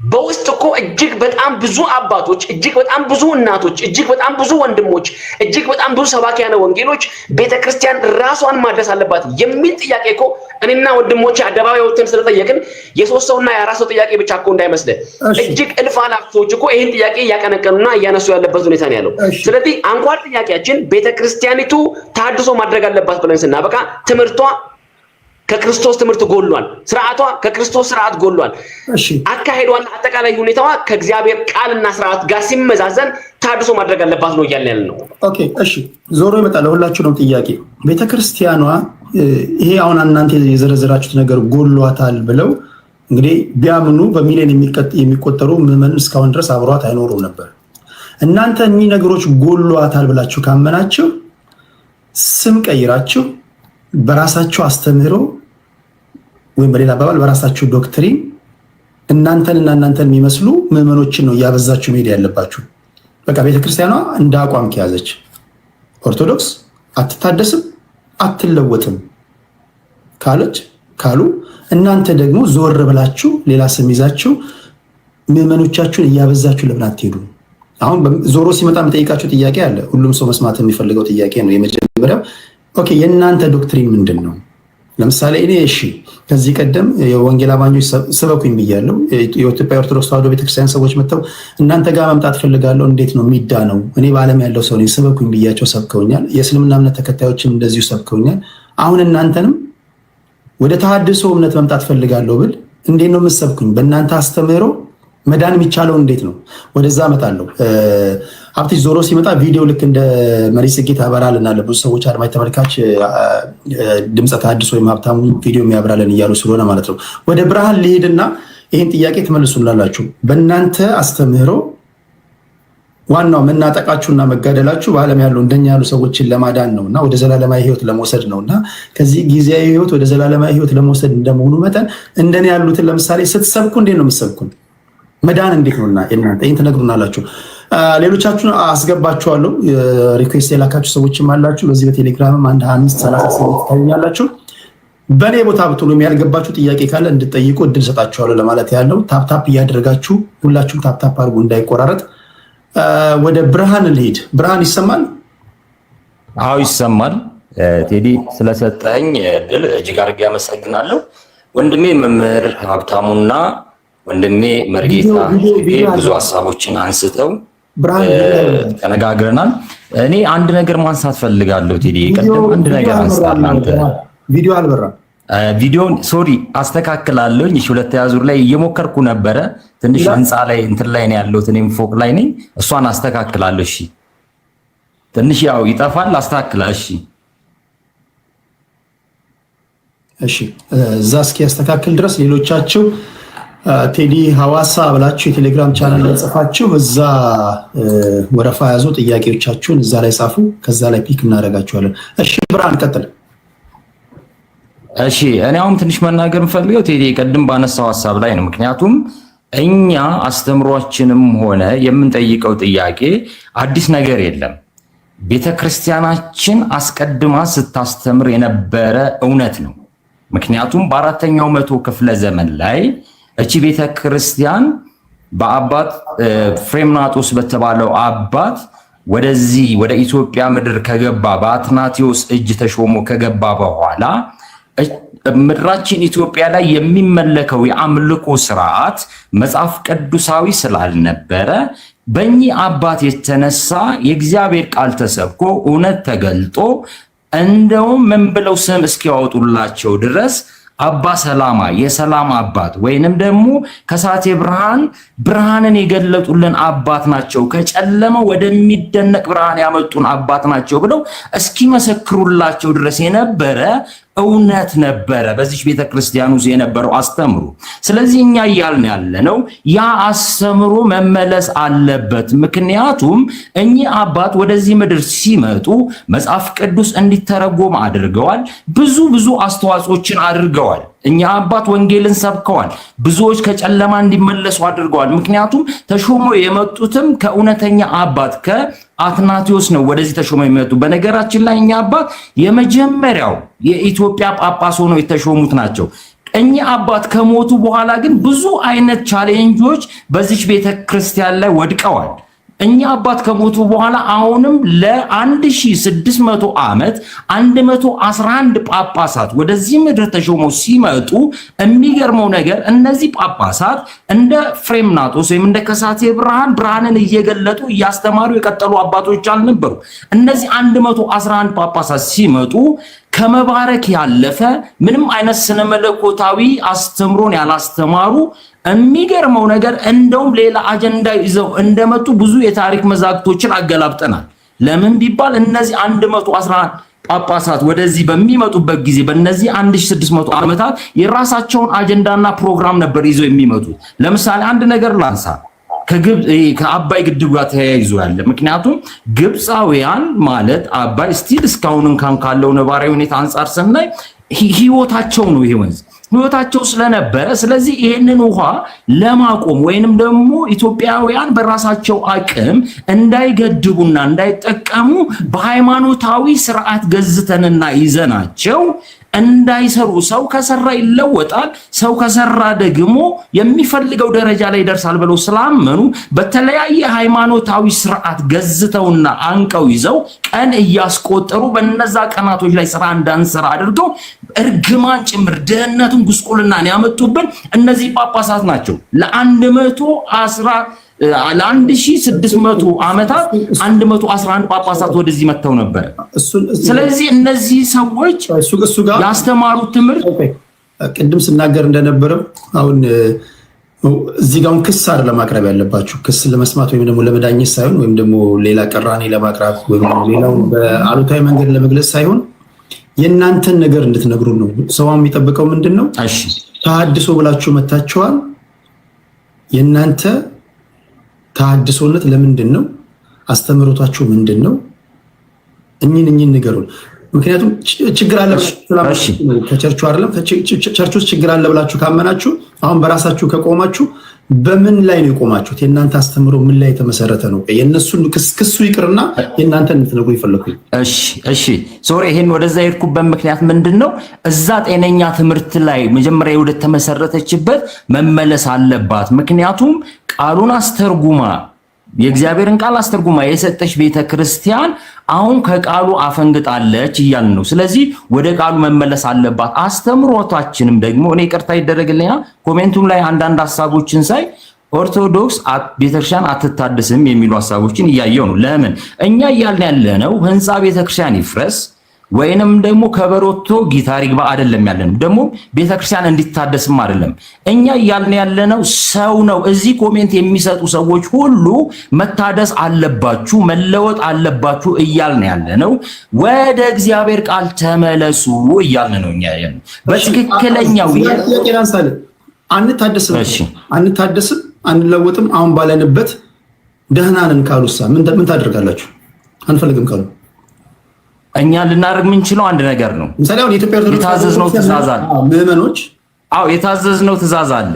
በውስጥ እኮ እጅግ በጣም ብዙ አባቶች፣ እጅግ በጣም ብዙ እናቶች፣ እጅግ በጣም ብዙ ወንድሞች፣ እጅግ በጣም ብዙ ሰባኪያነ ወንጌሎች ቤተክርስቲያን ራሷን ማድረስ አለባት የሚል ጥያቄ እኮ እኔና ወንድሞቼ አደባባይ ወጥተን ስለጠየቅን የሶስት ሰውና የአራት ሰው ጥያቄ ብቻ እኮ እንዳይመስልህ እጅግ እልፍ አላፍ ሰዎች እኮ ይሄን ጥያቄ እያቀነቀኑና እያነሱ ያለበት ሁኔታ ነው ያለው። ስለዚህ አንኳር ጥያቄያችን ቤተክርስቲያኒቱ ተሐድሶ ማድረግ አለባት ብለን ስናበቃ ትምህርቷ ከክርስቶስ ትምህርት ጎሏል። ስርዓቷ ከክርስቶስ ስርዓት ጎሏል። አካሄዷና አጠቃላይ ሁኔታዋ ከእግዚአብሔር ቃልና ስርዓት ጋር ሲመዛዘን ተሐድሶ ማድረግ አለባት ነው እያልን ያለ ነው። ኦኬ፣ እሺ፣ ዞሮ ይመጣል። ሁላችሁም ጥያቄ ቤተክርስቲያኗ ይሄ አሁን እናንተ የዘረዘራችሁት ነገር ጎሏታል ብለው እንግዲህ ቢያምኑ በሚሊዮን የሚቆጠሩ ምዕመናን እስካሁን ድረስ አብሯት አይኖሩም ነበር። እናንተ እኚህ ነገሮች ጎሏታል ብላችሁ ካመናችሁ ስም ቀይራችሁ በራሳችሁ አስተምህሮ ወይም በሌላ አባባል በራሳችሁ ዶክትሪን እናንተን የሚመስሉ ምዕመኖችን ነው እያበዛችሁ መሄድ ያለባችሁ። በቃ ቤተክርስቲያኗ እንደ አቋም ከያዘች ኦርቶዶክስ አትታደስም አትለወጥም ካሉ እናንተ ደግሞ ዞር ብላችሁ ሌላ ስም ይዛችሁ ምዕመኖቻችሁን እያበዛችሁ ለምን አትሄዱ? አሁን ዞሮ ሲመጣ የምጠይቃችሁ ጥያቄ አለ። ሁሉም ሰው መስማት የሚፈልገው ጥያቄ ነው። የመጀመሪያው ኦኬ፣ የእናንተ ዶክትሪን ምንድን ነው? ለምሳሌ እኔ እሺ ከዚህ ቀደም የወንጌል አማኞች ስበኩኝ ብያለሁ። የኢትዮጵያ ኦርቶዶክስ ተዋሕዶ ቤተክርስቲያን ሰዎች መጥተው እናንተ ጋር መምጣት ፈልጋለሁ፣ እንዴት ነው የሚዳነው? እኔ በዓለም ያለው ሰው ነኝ ስበኩኝ ብያቸው ሰብከውኛል። የእስልምና እምነት ተከታዮችም እንደዚሁ ሰብከውኛል። አሁን እናንተንም ወደ ተሐድሶ እምነት መምጣት ፈልጋለሁ ብል እንዴት ነው የምትሰብኩኝ? በእናንተ አስተምህሮ መዳን የሚቻለው እንዴት ነው? ወደዛ እመጣለሁ። ሀብትሽ ዞሮ ሲመጣ ቪዲዮ ልክ እንደ መሪ ጽጌ ታበራልናል። ብዙ ሰዎች አድማጭ ተመልካች ድምፀ ተሐድሶ ወይም ሀብታሙ ቪዲዮ የሚያብራልን እያሉ ስለሆነ ማለት ነው። ወደ ብርሃን ልሄድና ይህን ጥያቄ ትመልሱላላችሁ። በእናንተ አስተምህሮ ዋናው መናጠቃችሁና መጋደላችሁ በዓለም ያሉ እንደኛ ያሉ ሰዎችን ለማዳን ነውና ወደ ዘላለማዊ ሕይወት ለመውሰድ ነውና ከዚህ ጊዜያዊ ሕይወት ወደ ዘላለማዊ ሕይወት ለመውሰድ እንደመሆኑ መጠን እንደኔ ያሉትን ለምሳሌ ስትሰብኩ እንዴት ነው የምትሰብኩን? መዳን እንዴት ነውና እናንተ ይህን ትነግሩናላችሁ። ሌሎቻችሁን አስገባችኋለሁ። ሪኩዌስት የላካችሁ ሰዎችም አላችሁ። በዚህ በቴሌግራምም 1:25:30 ታዩኛላችሁ። በእኔ ቦታ ብትሉ ያልገባችሁ ጥያቄ ካለ እንድጠይቁ እድል ሰጣችኋለሁ ለማለት ያለው። ታፕታፕ እያደረጋችሁ ሁላችሁም ታፕታፕ አድርጉ እንዳይቆራረጥ። ወደ ብርሃን ልሄድ። ብርሃን ይሰማል? አዎ ይሰማል። ቴዲ ስለሰጠኝ እድል እጅግ አድርጌ አመሰግናለሁ። ወንድሜ መምህር ሀብታሙና ወንድሜ መርጌታ ብዙ ሀሳቦችን አንስተው ተነጋግረናል። እኔ አንድ ነገር ማንሳት ፈልጋለሁ። ቴዲ ቀደም አንድ ነገር አንስታል። አንተ ቪዲዮ አልበራም። ቪዲዮን ሶሪ አስተካክላለሁ። እሺ ሁለተኛ ዙር ላይ እየሞከርኩ ነበረ። ትንሽ ህንፃ ላይ እንትን ላይ ነው ያለሁት፣ እኔም ፎቅ ላይ ነኝ። እሷን አስተካክላለሁ። እሺ ትንሽ ያው ይጠፋል፣ አስተካክላለሁ። እሺ እሺ እዛ እስኪ ያስተካክል ድረስ ሌሎቻችሁ ቴዲ ሐዋሳ ብላችሁ የቴሌግራም ቻናል ላይ ጽፋችሁ እዛ ወረፋ ያዙ። ጥያቄዎቻችሁን እዛ ላይ ጻፉ። ከዛ ላይ ፒክ እናደርጋችኋለን። እሺ ብርሃን ቀጥል። እሺ እኔ አሁን ትንሽ መናገር የምፈልገው ቴዲ ቀድም ባነሳው ሐሳብ ላይ ነው። ምክንያቱም እኛ አስተምሯችንም ሆነ የምንጠይቀው ጥያቄ አዲስ ነገር የለም። ቤተክርስቲያናችን አስቀድማ ስታስተምር የነበረ እውነት ነው። ምክንያቱም በአራተኛው መቶ ክፍለ ዘመን ላይ እቺ ቤተክርስቲያን በአባት ፍሬምናጦስ በተባለው አባት ወደዚህ ወደ ኢትዮጵያ ምድር ከገባ በአትናቴዎስ እጅ ተሾሞ ከገባ በኋላ ምድራችን ኢትዮጵያ ላይ የሚመለከው የአምልኮ ስርዓት መጽሐፍ ቅዱሳዊ ስላልነበረ በእኚህ አባት የተነሳ የእግዚአብሔር ቃል ተሰብኮ እውነት ተገልጦ እንደውም ምን ብለው ስም እስኪያወጡላቸው ድረስ አባ ሰላማ የሰላም አባት ወይንም ደግሞ ከሳቴ ብርሃን ብርሃንን የገለጡልን አባት ናቸው፣ ከጨለማ ወደሚደነቅ ብርሃን ያመጡን አባት ናቸው ብለው እስኪመሰክሩላቸው ድረስ የነበረ እውነት ነበረ በዚህ ቤተክርስቲያን ውስጥ የነበረው አስተምሮ። ስለዚህ እኛ እያልን ያለነው ያ አስተምሮ መመለስ አለበት። ምክንያቱም እኚህ አባት ወደዚህ ምድር ሲመጡ መጽሐፍ ቅዱስ እንዲተረጎም አድርገዋል። ብዙ አስተዋጽኦችን አድርገዋል። እኛ አባት ወንጌልን ሰብከዋል። ብዙዎች ከጨለማ እንዲመለሱ አድርገዋል። ምክንያቱም ተሾሞ የመጡትም ከእውነተኛ አባት ከአትናቴዎስ ነው ወደዚህ ተሾሞ የመጡ። በነገራችን ላይ እኛ አባት የመጀመሪያው የኢትዮጵያ ጳጳስ ሆነው የተሾሙት ናቸው። እኚህ አባት ከሞቱ በኋላ ግን ብዙ አይነት ቻሌንጆች በዚህ ቤተክርስቲያን ላይ ወድቀዋል። እኛ አባት ከሞቱ በኋላ አሁንም ለ1600 ዓመት 111 ጳጳሳት ወደዚህ ምድር ተሾመው ሲመጡ የሚገርመው ነገር እነዚህ ጳጳሳት እንደ ፍሬምናጦስ ወይም እንደ ከሳቴ ብርሃን ብርሃንን እየገለጡ እያስተማሩ የቀጠሉ አባቶች አልነበሩ። እነዚህ 111 ጳጳሳት ሲመጡ ከመባረክ ያለፈ ምንም አይነት ስነ መለኮታዊ አስተምሮን ያላስተማሩ የሚገርመው ነገር እንደውም ሌላ አጀንዳ ይዘው እንደመጡ ብዙ የታሪክ መዛግብቶችን አገላብጠናል። ለምን ቢባል እነዚህ 111 ጳጳሳት ወደዚህ በሚመጡበት ጊዜ በእነዚህ 1600 ዓመታት የራሳቸውን አጀንዳና ፕሮግራም ነበር ይዘው የሚመጡት። ለምሳሌ አንድ ነገር ላንሳ፣ ከአባይ ግድብ ጋር ተያይዞ ያለ። ምክንያቱም ግብፃውያን ማለት አባይ ስቲል እስካሁን እንኳን ካለው ነባራዊ ሁኔታ አንጻር ስናይ ህይወታቸው ነው ይሄ ወንዝ ህይወታቸው ስለነበረ፣ ስለዚህ ይሄንን ውሃ ለማቆም ወይንም ደግሞ ኢትዮጵያውያን በራሳቸው አቅም እንዳይገድቡና እንዳይጠቀሙ በሃይማኖታዊ ስርዓት ገዝተንና ይዘናቸው እንዳይሰሩ። ሰው ከሰራ ይለወጣል፣ ሰው ከሰራ ደግሞ የሚፈልገው ደረጃ ላይ ይደርሳል ብለው ስላመኑ በተለያየ ሃይማኖታዊ ስርዓት ገዝተውና አንቀው ይዘው ቀን እያስቆጠሩ በነዛ ቀናቶች ላይ ስራ እንዳንሰራ አድርገው እርግማን ጭምር ድህነቱን ጉስቁልናን ያመጡብን እነዚህ ጳጳሳት ናቸው። ለ1600 ዓመታት 111 ጳጳሳት ወደዚህ መጥተው ነበር። ስለዚህ እነዚህ ሰዎች ያስተማሩት ትምህርት ቅድም ስናገር እንደነበረው አሁን እዚህ ጋር ክስ አይደለም ለማቅረብ ያለባችሁ ክስ ለመስማት ወይም ደግሞ ለመዳኘት ሳይሆን ወይም ደግሞ ሌላ ቅራኔ ለማቅረብ ወይም ሌላው በአሉታዊ መንገድ ለመግለጽ ሳይሆን የእናንተን ነገር እንድትነግሩ ነው። ሰው የሚጠብቀው ምንድነው? እሺ ተሐድሶ ብላችሁ መታችኋል። የእናንተ ተሐድሶነት ለምንድነው? አስተምሮታችሁ ምንድነው? እኚህን ንገሩን። ምክንያቱም ችግር አለ ከቸርቹ አይደለም ቸርቹ ውስጥ ችግር አለ ብላችሁ ካመናችሁ አሁን በራሳችሁ ከቆማችሁ በምን ላይ ነው የቆማችሁት? የእናንተ አስተምሮ ምን ላይ የተመሰረተ ነው? የእነሱን ክሱ ይቅርና የእናንተን እንድትነግሩ ይፈልኩኝ። እሺ ሶሪ ይሄን ወደዛ የሄድኩበት ምክንያት ምንድነው? እዛ ጤነኛ ትምህርት ላይ መጀመሪያ ወደ ተመሰረተችበት መመለስ አለባት። ምክንያቱም ቃሉን አስተርጉማ የእግዚአብሔርን ቃል አስተርጉማ የሰጠች ቤተክርስቲያን አሁን ከቃሉ አፈንግጣለች እያልን ነው። ስለዚህ ወደ ቃሉ መመለስ አለባት። አስተምሮታችንም ደግሞ እኔ ይቅርታ ይደረግልኛ ኮሜንቱም ላይ አንዳንድ ሐሳቦችን ሳይ ኦርቶዶክስ ቤተክርስቲያን አትታደስም የሚሉ ሐሳቦችን እያየው ነው። ለምን እኛ እያልን ያለነው ህንፃ ቤተክርስቲያን ይፍረስ ወይንም ደግሞ ከበሮቶ ጊታር ይግባ አይደለም ያለነው። ደግሞ ቤተክርስቲያን እንዲታደስም አይደለም እኛ እያልን ያለነው ሰው ነው። እዚህ ኮሜንት የሚሰጡ ሰዎች ሁሉ መታደስ አለባችሁ መለወጥ አለባችሁ እያልን ያለነው ወደ እግዚአብሔር ቃል ተመለሱ እያልን ነው። እኛ ያለነው በትክክለኛው አንታደስም አንለወጥም አሁን ባለንበት ደህና ነን ካሉሳ ምን ታደርጋላችሁ? አንፈልግም ካሉ እኛ ልናደርግ የምንችለው አንድ ነገር ነው። ምሳሌ አሁን የኢትዮጵያ ኦርቶዶክስ የታዘዝነው ትእዛዝ አለ። ምዕመኖች የታዘዝነው ትእዛዝ አለ።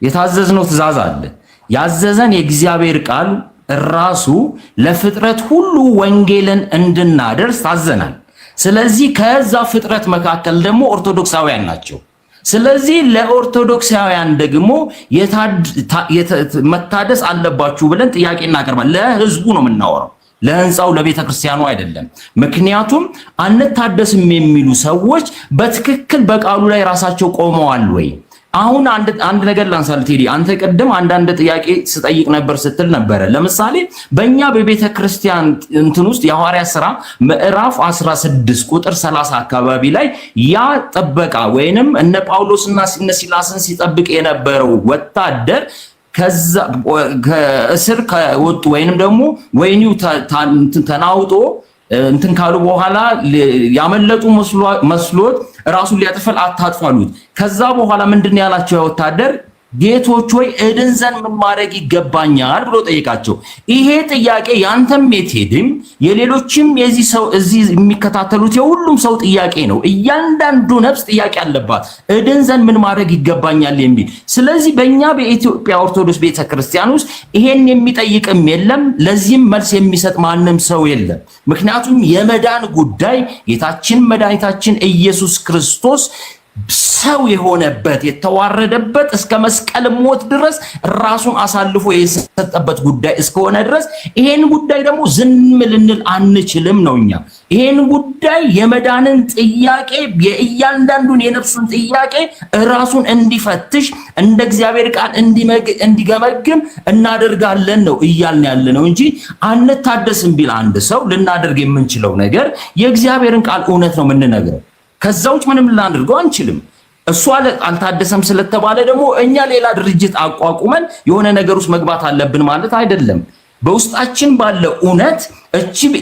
የታዘዝነው ትእዛዝ አለ። ያዘዘን የእግዚአብሔር ቃል ራሱ ለፍጥረት ሁሉ ወንጌልን እንድናደርስ ታዘናል። ስለዚህ ከዛ ፍጥረት መካከል ደግሞ ኦርቶዶክሳውያን ናቸው። ስለዚህ ለኦርቶዶክሳውያን ደግሞ መታደስ አለባችሁ ብለን ጥያቄ እናቀርባለን። ለህዝቡ ነው የምናወራው ለህንፃው ለቤተ ክርስቲያኑ አይደለም። ምክንያቱም አንታደስም የሚሉ ሰዎች በትክክል በቃሉ ላይ ራሳቸው ቆመዋል ወይ? አሁን አንድ ነገር ላንሳል ቴዲ፣ አንተ ቀደም አንዳንድ ጥያቄ ስጠይቅ ነበር ስትል ነበረ። ለምሳሌ በእኛ በቤተ ክርስቲያን እንትን ውስጥ የሐዋርያት ሥራ ምዕራፍ 16 ቁጥር 30 አካባቢ ላይ ያ ጥበቃ ወይንም እነ ጳውሎስና እነ ሲላስን ሲጠብቅ የነበረው ወታደር ከዛ ከእስር ከወጡ ወይንም ደግሞ ወይኒው ተናውጦ እንትን ካሉ በኋላ ያመለጡ መስሎት ራሱን ሊያጠፋል አታጥፋሉት። ከዛ በኋላ ምንድን ያላቸው ወታደር ጌቶች ሆይ እድን ዘንድ ምን ማድረግ ይገባኛል ብሎ ጠይቃቸው። ይሄ ጥያቄ ያንተም የቴድም የሌሎችም የዚህ ሰው እዚህ የሚከታተሉት የሁሉም ሰው ጥያቄ ነው። እያንዳንዱ ነፍስ ጥያቄ አለባት፣ እድን ዘንድ ምን ማድረግ ይገባኛል የሚል። ስለዚህ በእኛ በኢትዮጵያ ኦርቶዶክስ ቤተክርስቲያን ውስጥ ይሄን የሚጠይቅም የለም፣ ለዚህም መልስ የሚሰጥ ማንም ሰው የለም። ምክንያቱም የመዳን ጉዳይ ጌታችን መድኃኒታችን ኢየሱስ ክርስቶስ ሰው የሆነበት የተዋረደበት እስከ መስቀል ሞት ድረስ ራሱን አሳልፎ የሰጠበት ጉዳይ እስከሆነ ድረስ ይሄን ጉዳይ ደግሞ ዝም ልንል አንችልም ነው። እኛ ይሄን ጉዳይ የመዳንን ጥያቄ የእያንዳንዱን የነፍሱን ጥያቄ ራሱን እንዲፈትሽ እንደ እግዚአብሔር ቃል እንዲገመግም እናደርጋለን ነው እያልን ያለ ነው እንጂ አንታደስም ቢል አንድ ሰው ልናደርግ የምንችለው ነገር የእግዚአብሔርን ቃል እውነት ነው የምንነግረው። ከዛ ውጭ ምንም ልናደርገው አንችልም። እሱ አልታደሰም ስለተባለ ደግሞ እኛ ሌላ ድርጅት አቋቁመን የሆነ ነገር ውስጥ መግባት አለብን ማለት አይደለም። በውስጣችን ባለ እውነት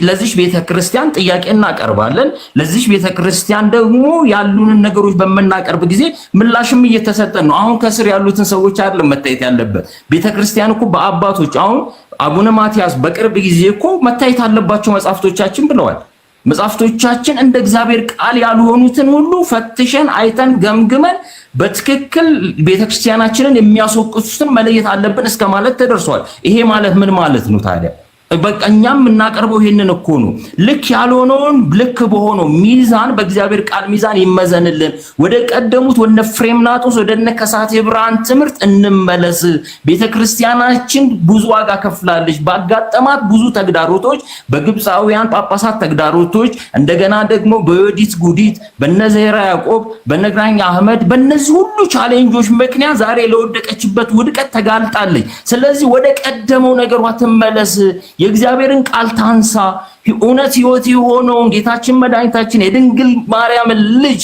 ለዚህ ቤተክርስቲያን ጥያቄ እናቀርባለን። ለዚህ ቤተክርስቲያን ደግሞ ያሉንን ነገሮች በመናቀርብ ጊዜ ምላሽም እየተሰጠን ነው። አሁን ከስር ያሉትን ሰዎች አይደለም መታየት ያለበት። ቤተክርስቲያን እኮ በአባቶች አሁን አቡነ ማትያስ በቅርብ ጊዜ እኮ መታየት አለባቸው መጻፍቶቻችን ብለዋል። መጻፍቶቻችን እንደ እግዚአብሔር ቃል ያልሆኑትን ሁሉ ፈትሸን አይተን ገምግመን በትክክል ቤተክርስቲያናችንን የሚያስወቅሱትን መለየት አለብን እስከ ማለት ተደርሷል። ይሄ ማለት ምን ማለት ነው ታዲያ? በቀኛም እናቀርበው ይሄንን እኮ ነው። ልክ ያልሆነውን ልክ በሆነው ሚዛን በእግዚአብሔር ቃል ሚዛን ይመዘንልን። ወደ ቀደሙት ወደ ፍሬምናጦስ ወደ ከሳቴ ብርሃን ትምህርት እንመለስ። ቤተክርስቲያናችን ብዙ ዋጋ ከፍላለች። ባጋጠማት ብዙ ተግዳሮቶች፣ በግብፃውያን ጳጳሳት ተግዳሮቶች፣ እንደገና ደግሞ በዮዲት ጉዲት፣ በነዘራ ያዕቆብ፣ በነግራኝ አህመድ በእነዚህ ሁሉ ቻሌንጆች ምክንያት ዛሬ ለወደቀችበት ውድቀት ተጋልጣለች። ስለዚህ ወደ ቀደመው ነገሯ ትመለስ። የእግዚአብሔርን ቃል ታንሳ። እውነት ሕይወት የሆነውን ጌታችን መድኃኒታችን የድንግል ማርያምን ልጅ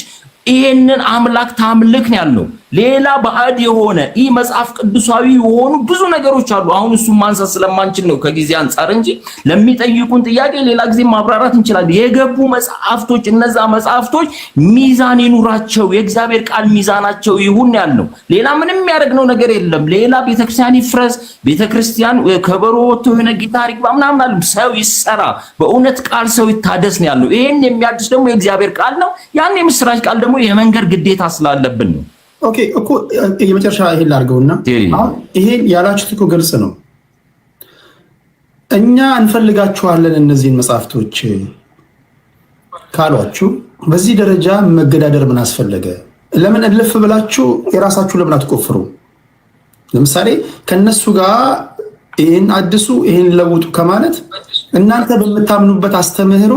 ይሄንን አምላክ ታምልክ ነው ያለው። ሌላ ባዕድ የሆነ ይህ መጽሐፍ ቅዱሳዊ የሆኑ ብዙ ነገሮች አሉ። አሁን እሱን ማንሳት ስለማንችል ነው ከጊዜ አንጻር እንጂ ለሚጠይቁን ጥያቄ ሌላ ጊዜ ማብራራት እንችላለን። የገቡ መጽሐፍቶች እነዛ መጽሐፍቶች ሚዛን ይኑራቸው፣ የእግዚአብሔር ቃል ሚዛናቸው ይሁን ያለው። ሌላ ምንም የሚያደርግነው ነገር የለም። ሌላ ቤተክርስቲያን ይፍረስ፣ ቤተክርስቲያን ከበሮ ወጥቶ የሆነ ጊታር ይግባ ምናምን አለ። ሰው ይሰራ፣ በእውነት ቃል ሰው ይታደስ ነው ያለው። ይሄን የሚያድስ ደግሞ የእግዚአብሔር ቃል ነው። ያን የምስራች ቃል ደግሞ የመንገር ግዴታ ስላለብን ነው። ኦኬ እኮ የመጨረሻ ይሄን ላድርገውና አሁን ይሄን ያላችሁት እኮ ግልጽ ነው። እኛ እንፈልጋችኋለን እነዚህን መጽሐፍቶች ካሏችሁ በዚህ ደረጃ መገዳደር ምን አስፈለገ? ለምን እልፍ ብላችሁ የራሳችሁ ለምን አትቆፍሩ? ለምሳሌ ከነሱ ጋር ይሄን አድሱ ይሄን ለውጡ ከማለት እናንተ በምታምኑበት አስተምህሮ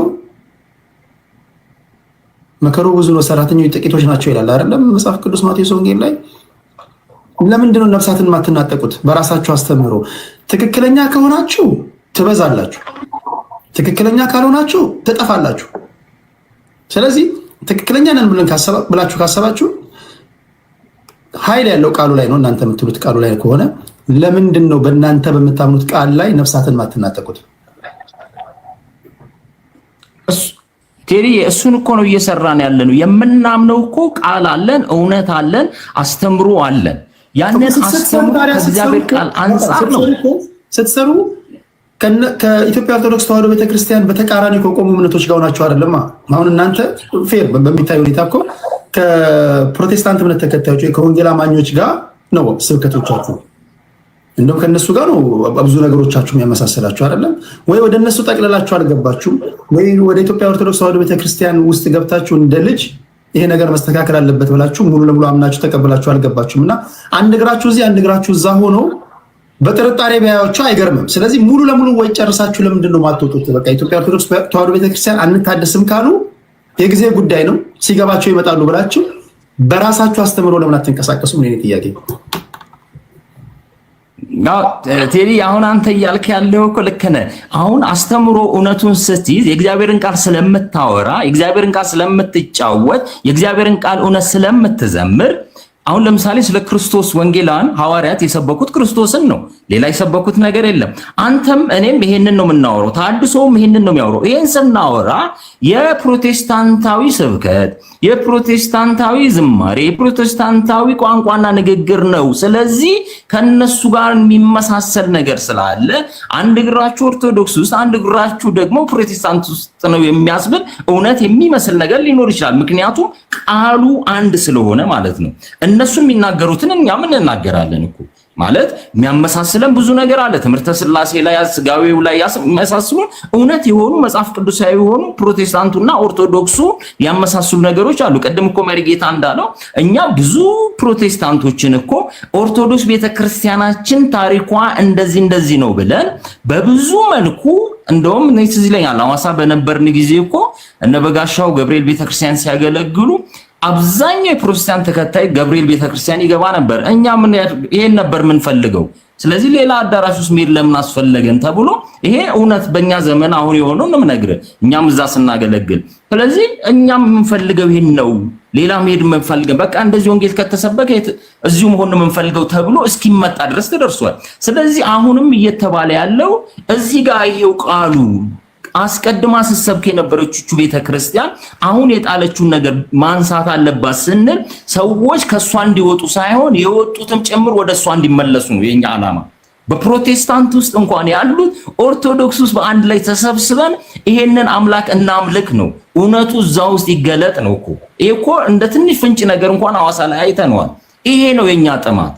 መከሩ ብዙ ነው ሰራተኞች ጥቂቶች ናቸው ይላል አይደለም መጽሐፍ ቅዱስ ማቴዎስ ወንጌል ላይ። ለምንድን ነው ነፍሳትን ማትናጠቁት? በራሳችሁ አስተምህሮ ትክክለኛ ከሆናችሁ ትበዛላችሁ፣ ትክክለኛ ካልሆናችሁ ትጠፋላችሁ። ስለዚህ ትክክለኛ ነን ብላችሁ ካሰባችሁ ኃይል ያለው ቃሉ ላይ ነው። እናንተ የምትሉት ቃሉ ላይ ከሆነ ለምንድን ነው በእናንተ በምታምኑት ቃል ላይ ነፍሳትን ማትናጠቁት? ቴሪ እሱን እኮ ነው እየሰራን ያለነው። የምናምነው እኮ ቃል አለን፣ እውነት አለን፣ አስተምሮ አለን። ያንን አስተምሮ ከእግዚአብሔር ቃል አንጻር ነው ስትሰሩ። ከኢትዮጵያ ኦርቶዶክስ ተዋሕዶ ቤተክርስቲያን በተቃራኒ ከቆሙ እምነቶች ጋር ናቸው አይደለም። አሁን እናንተ ፌር በሚታይ ሁኔታ እኮ ከፕሮቴስታንት እምነት ተከታዮች ከወንጌል አማኞች ጋር ነው ስብከቶቻችሁ። እንደውም ከነሱ ጋር ነው ብዙ ነገሮቻችሁ የሚያመሳሰላችሁ አይደለም ወይ? ወደ እነሱ ጠቅለላችሁ አልገባችሁም ወይ? ወደ ኢትዮጵያ ኦርቶዶክስ ተዋሕዶ ቤተክርስቲያን ውስጥ ገብታችሁ እንደ ልጅ ይሄ ነገር መስተካከል አለበት ብላችሁ ሙሉ ለሙሉ አምናችሁ ተቀበላችሁ አልገባችሁም። እና አንድ እግራችሁ እዚህ አንድ እግራችሁ እዛ ሆኖ በጥርጣሬ ቢያያችሁ አይገርምም። ስለዚህ ሙሉ ለሙሉ ወይ ጨርሳችሁ ለምንድን ነው ማትወጡት? በቃ ኢትዮጵያ ኦርቶዶክስ ተዋሕዶ ቤተክርስቲያን አንታደስም ካሉ የጊዜ ጉዳይ ነው፣ ሲገባቸው ይመጣሉ ብላችሁ በራሳችሁ አስተምሮ ለምን አትንቀሳቀሱም? ምን ጥያቄ ቴሪ አሁን አንተ እያልክ ያለው እኮ ልክ ነህ። አሁን አስተምሮ እውነቱን ስትይዝ የእግዚአብሔርን ቃል ስለምታወራ፣ የእግዚአብሔርን ቃል ስለምትጫወት፣ የእግዚአብሔርን ቃል እውነት ስለምትዘምር አሁን ለምሳሌ ስለ ክርስቶስ ወንጌላውያን ሐዋርያት የሰበኩት ክርስቶስን ነው። ሌላ የሰበኩት ነገር የለም። አንተም እኔም ይሄንን ነው የምናወራው። ታድሶም ይሄንን ነው የሚያወራው። ይሄን ስናወራ የፕሮቴስታንታዊ ስብከት፣ የፕሮቴስታንታዊ ዝማሬ፣ የፕሮቴስታንታዊ ቋንቋና ንግግር ነው። ስለዚህ ከነሱ ጋር የሚመሳሰል ነገር ስላለ አንድ እግራችሁ ኦርቶዶክስ ውስጥ አንድ እግራችሁ ደግሞ ፕሮቴስታንት ውስጥ ነው የሚያስብል እውነት የሚመስል ነገር ሊኖር ይችላል። ምክንያቱም ቃሉ አንድ ስለሆነ ማለት ነው። እነሱ የሚናገሩትን እኛም እንናገራለን እኮ ማለት የሚያመሳስለን ብዙ ነገር አለ። ትምህርተ ሥላሴ ላይ ስጋዊው ላይ ያመሳስሉን እውነት የሆኑ መጽሐፍ ቅዱሳዊ የሆኑ ፕሮቴስታንቱና ኦርቶዶክሱ ያመሳስሉ ነገሮች አሉ። ቀደም እኮ መሪጌታ እንዳለው እኛ ብዙ ፕሮቴስታንቶችን እኮ ኦርቶዶክስ ቤተክርስቲያናችን ታሪኳ እንደዚህ ነው ብለን በብዙ መልኩ እንደውም እኔ ትዝ ይለኛል ሐዋሳ በነበርን ጊዜ እኮ እነ በጋሻው ገብርኤል ቤተክርስቲያን ሲያገለግሉ አብዛኛው የፕሮቴስታንት ተከታይ ገብርኤል ቤተክርስቲያን ይገባ ነበር። እኛ ምን ይሄን ነበር የምንፈልገው። ስለዚህ ሌላ አዳራሽ ውስጥ መሄድ ለምን አስፈለገን ተብሎ ይሄ እውነት በእኛ ዘመን አሁን የሆነው ነው የምነግርህ። እኛም እዛ ስናገለግል ስለዚህ እኛም የምንፈልገው ይሄን ነው። ሌላ መሄድ የምንፈልገው በቃ እንደዚህ ወንጌል ከተሰበከ እዚሁ መሆን የምንፈልገው ተብሎ እስኪመጣ ድረስ ተደርሷል። ስለዚህ አሁንም እየተባለ ያለው እዚህ ጋር ይሄው ቃሉ አስቀድማ ስትሰብክ የነበረችው ቤተክርስቲያን አሁን የጣለችውን ነገር ማንሳት አለባት ስንል ሰዎች ከሷ እንዲወጡ ሳይሆን የወጡትም ጭምር ወደ እሷ እንዲመለሱ ነው የኛ ዓላማ። በፕሮቴስታንት ውስጥ እንኳን ያሉት ኦርቶዶክስ ውስጥ በአንድ ላይ ተሰብስበን ይሄንን አምላክ እናምልክ ነው። እውነቱ እዛ ውስጥ ይገለጥ ነው እኮ። ይሄ እኮ እንደ ትንሽ ፍንጭ ነገር እንኳን ሐዋሳ ላይ አይተነዋል። ይሄ ነው የኛ ጥማት።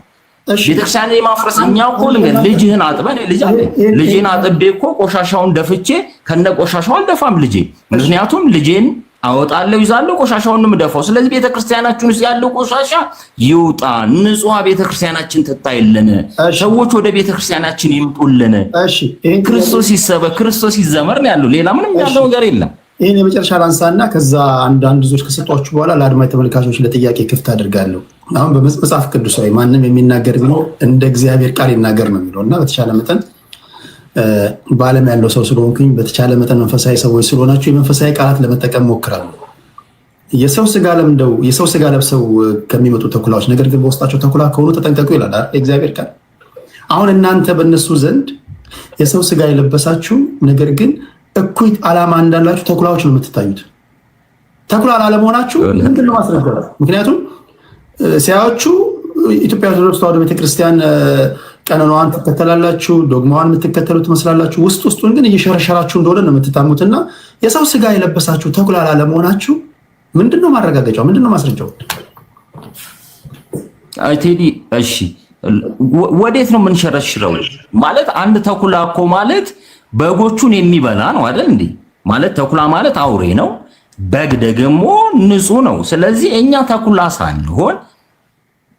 ቤተክርስቲያን የማፍረስ እኛ እኮ ልጅህን አጥበን ልጅህን አጥቤ እኮ ቆሻሻውን ደፍቼ ከነ ቆሻሻው አልደፋም ልጄ። ምክንያቱም ልጄን አወጣለሁ ይዛለሁ ቆሻሻውን ምደፋው። ስለዚህ ቤተክርስቲያናችን ውስጥ ያለው ቆሻሻ ይውጣ፣ ንጹህ ቤተክርስቲያናችን ትታይልን፣ ሰዎች ወደ ቤተክርስቲያናችን ይምጡልን፣ ክርስቶስ ይሰበክ፣ ክርስቶስ ይዘመር ነው ያለው። ሌላ ምንም ያለው ነገር የለም። ይሄን የመጨረሻ ላንሳና ከዛ አንዳንድ ልጆች ከሰጧችሁ በኋላ ለአድማጭ ተመልካቾች ለጥያቄ ክፍት አድርጋለሁ። አሁን በመጽሐፍ ቅዱሳዊ ማንም የሚናገር ቢኖር እንደ እግዚአብሔር ቃል ይናገር ነው የሚለው እና በተቻለ መጠን በዓለም ያለው ሰው ስለሆንኩኝ በተቻለ መጠን መንፈሳዊ ሰዎች ስለሆናችሁ የመንፈሳዊ ቃላት ለመጠቀም ሞክራለሁ። የሰው ስጋ ለብሰው ከሚመጡ ተኩላዎች ነገር ግን በውስጣቸው ተኩላ ከሆኑ ተጠንቀቁ ይላል እግዚአብሔር ቃል። አሁን እናንተ በእነሱ ዘንድ የሰው ስጋ የለበሳችሁ ነገር ግን እኩይ ዓላማ እንዳላችሁ ተኩላዎች ነው የምትታዩት። ተኩላ ላለመሆናችሁ ምንድን ነው ማስረጃው? ምክንያቱም ሲያዩአችሁ ኢትዮጵያ ኦርቶዶክስ ተዋሕዶ ቤተክርስቲያን ቀኖናዋን ትከተላላችሁ፣ ዶግማዋን የምትከተሉ ትመስላላችሁ። ውስጡን ግን እየሸረሸራችሁ እንደሆነ ነው የምትታሙትና የሰው ስጋ የለበሳችሁ ተኩላ ላለመሆናችሁ ምንድነው ማረጋገጫው? ምንድነው ማስረጃው? ቴዲ እሺ፣ ወዴት ነው የምንሸረሽረው? ማለት አንድ ተኩላ እኮ ማለት በጎቹን የሚበላ ነው አይደል እንዴ? ማለት ተኩላ ማለት አውሬ ነው፣ በግ ደግሞ ንጹህ ነው። ስለዚህ እኛ ተኩላ ሳንሆን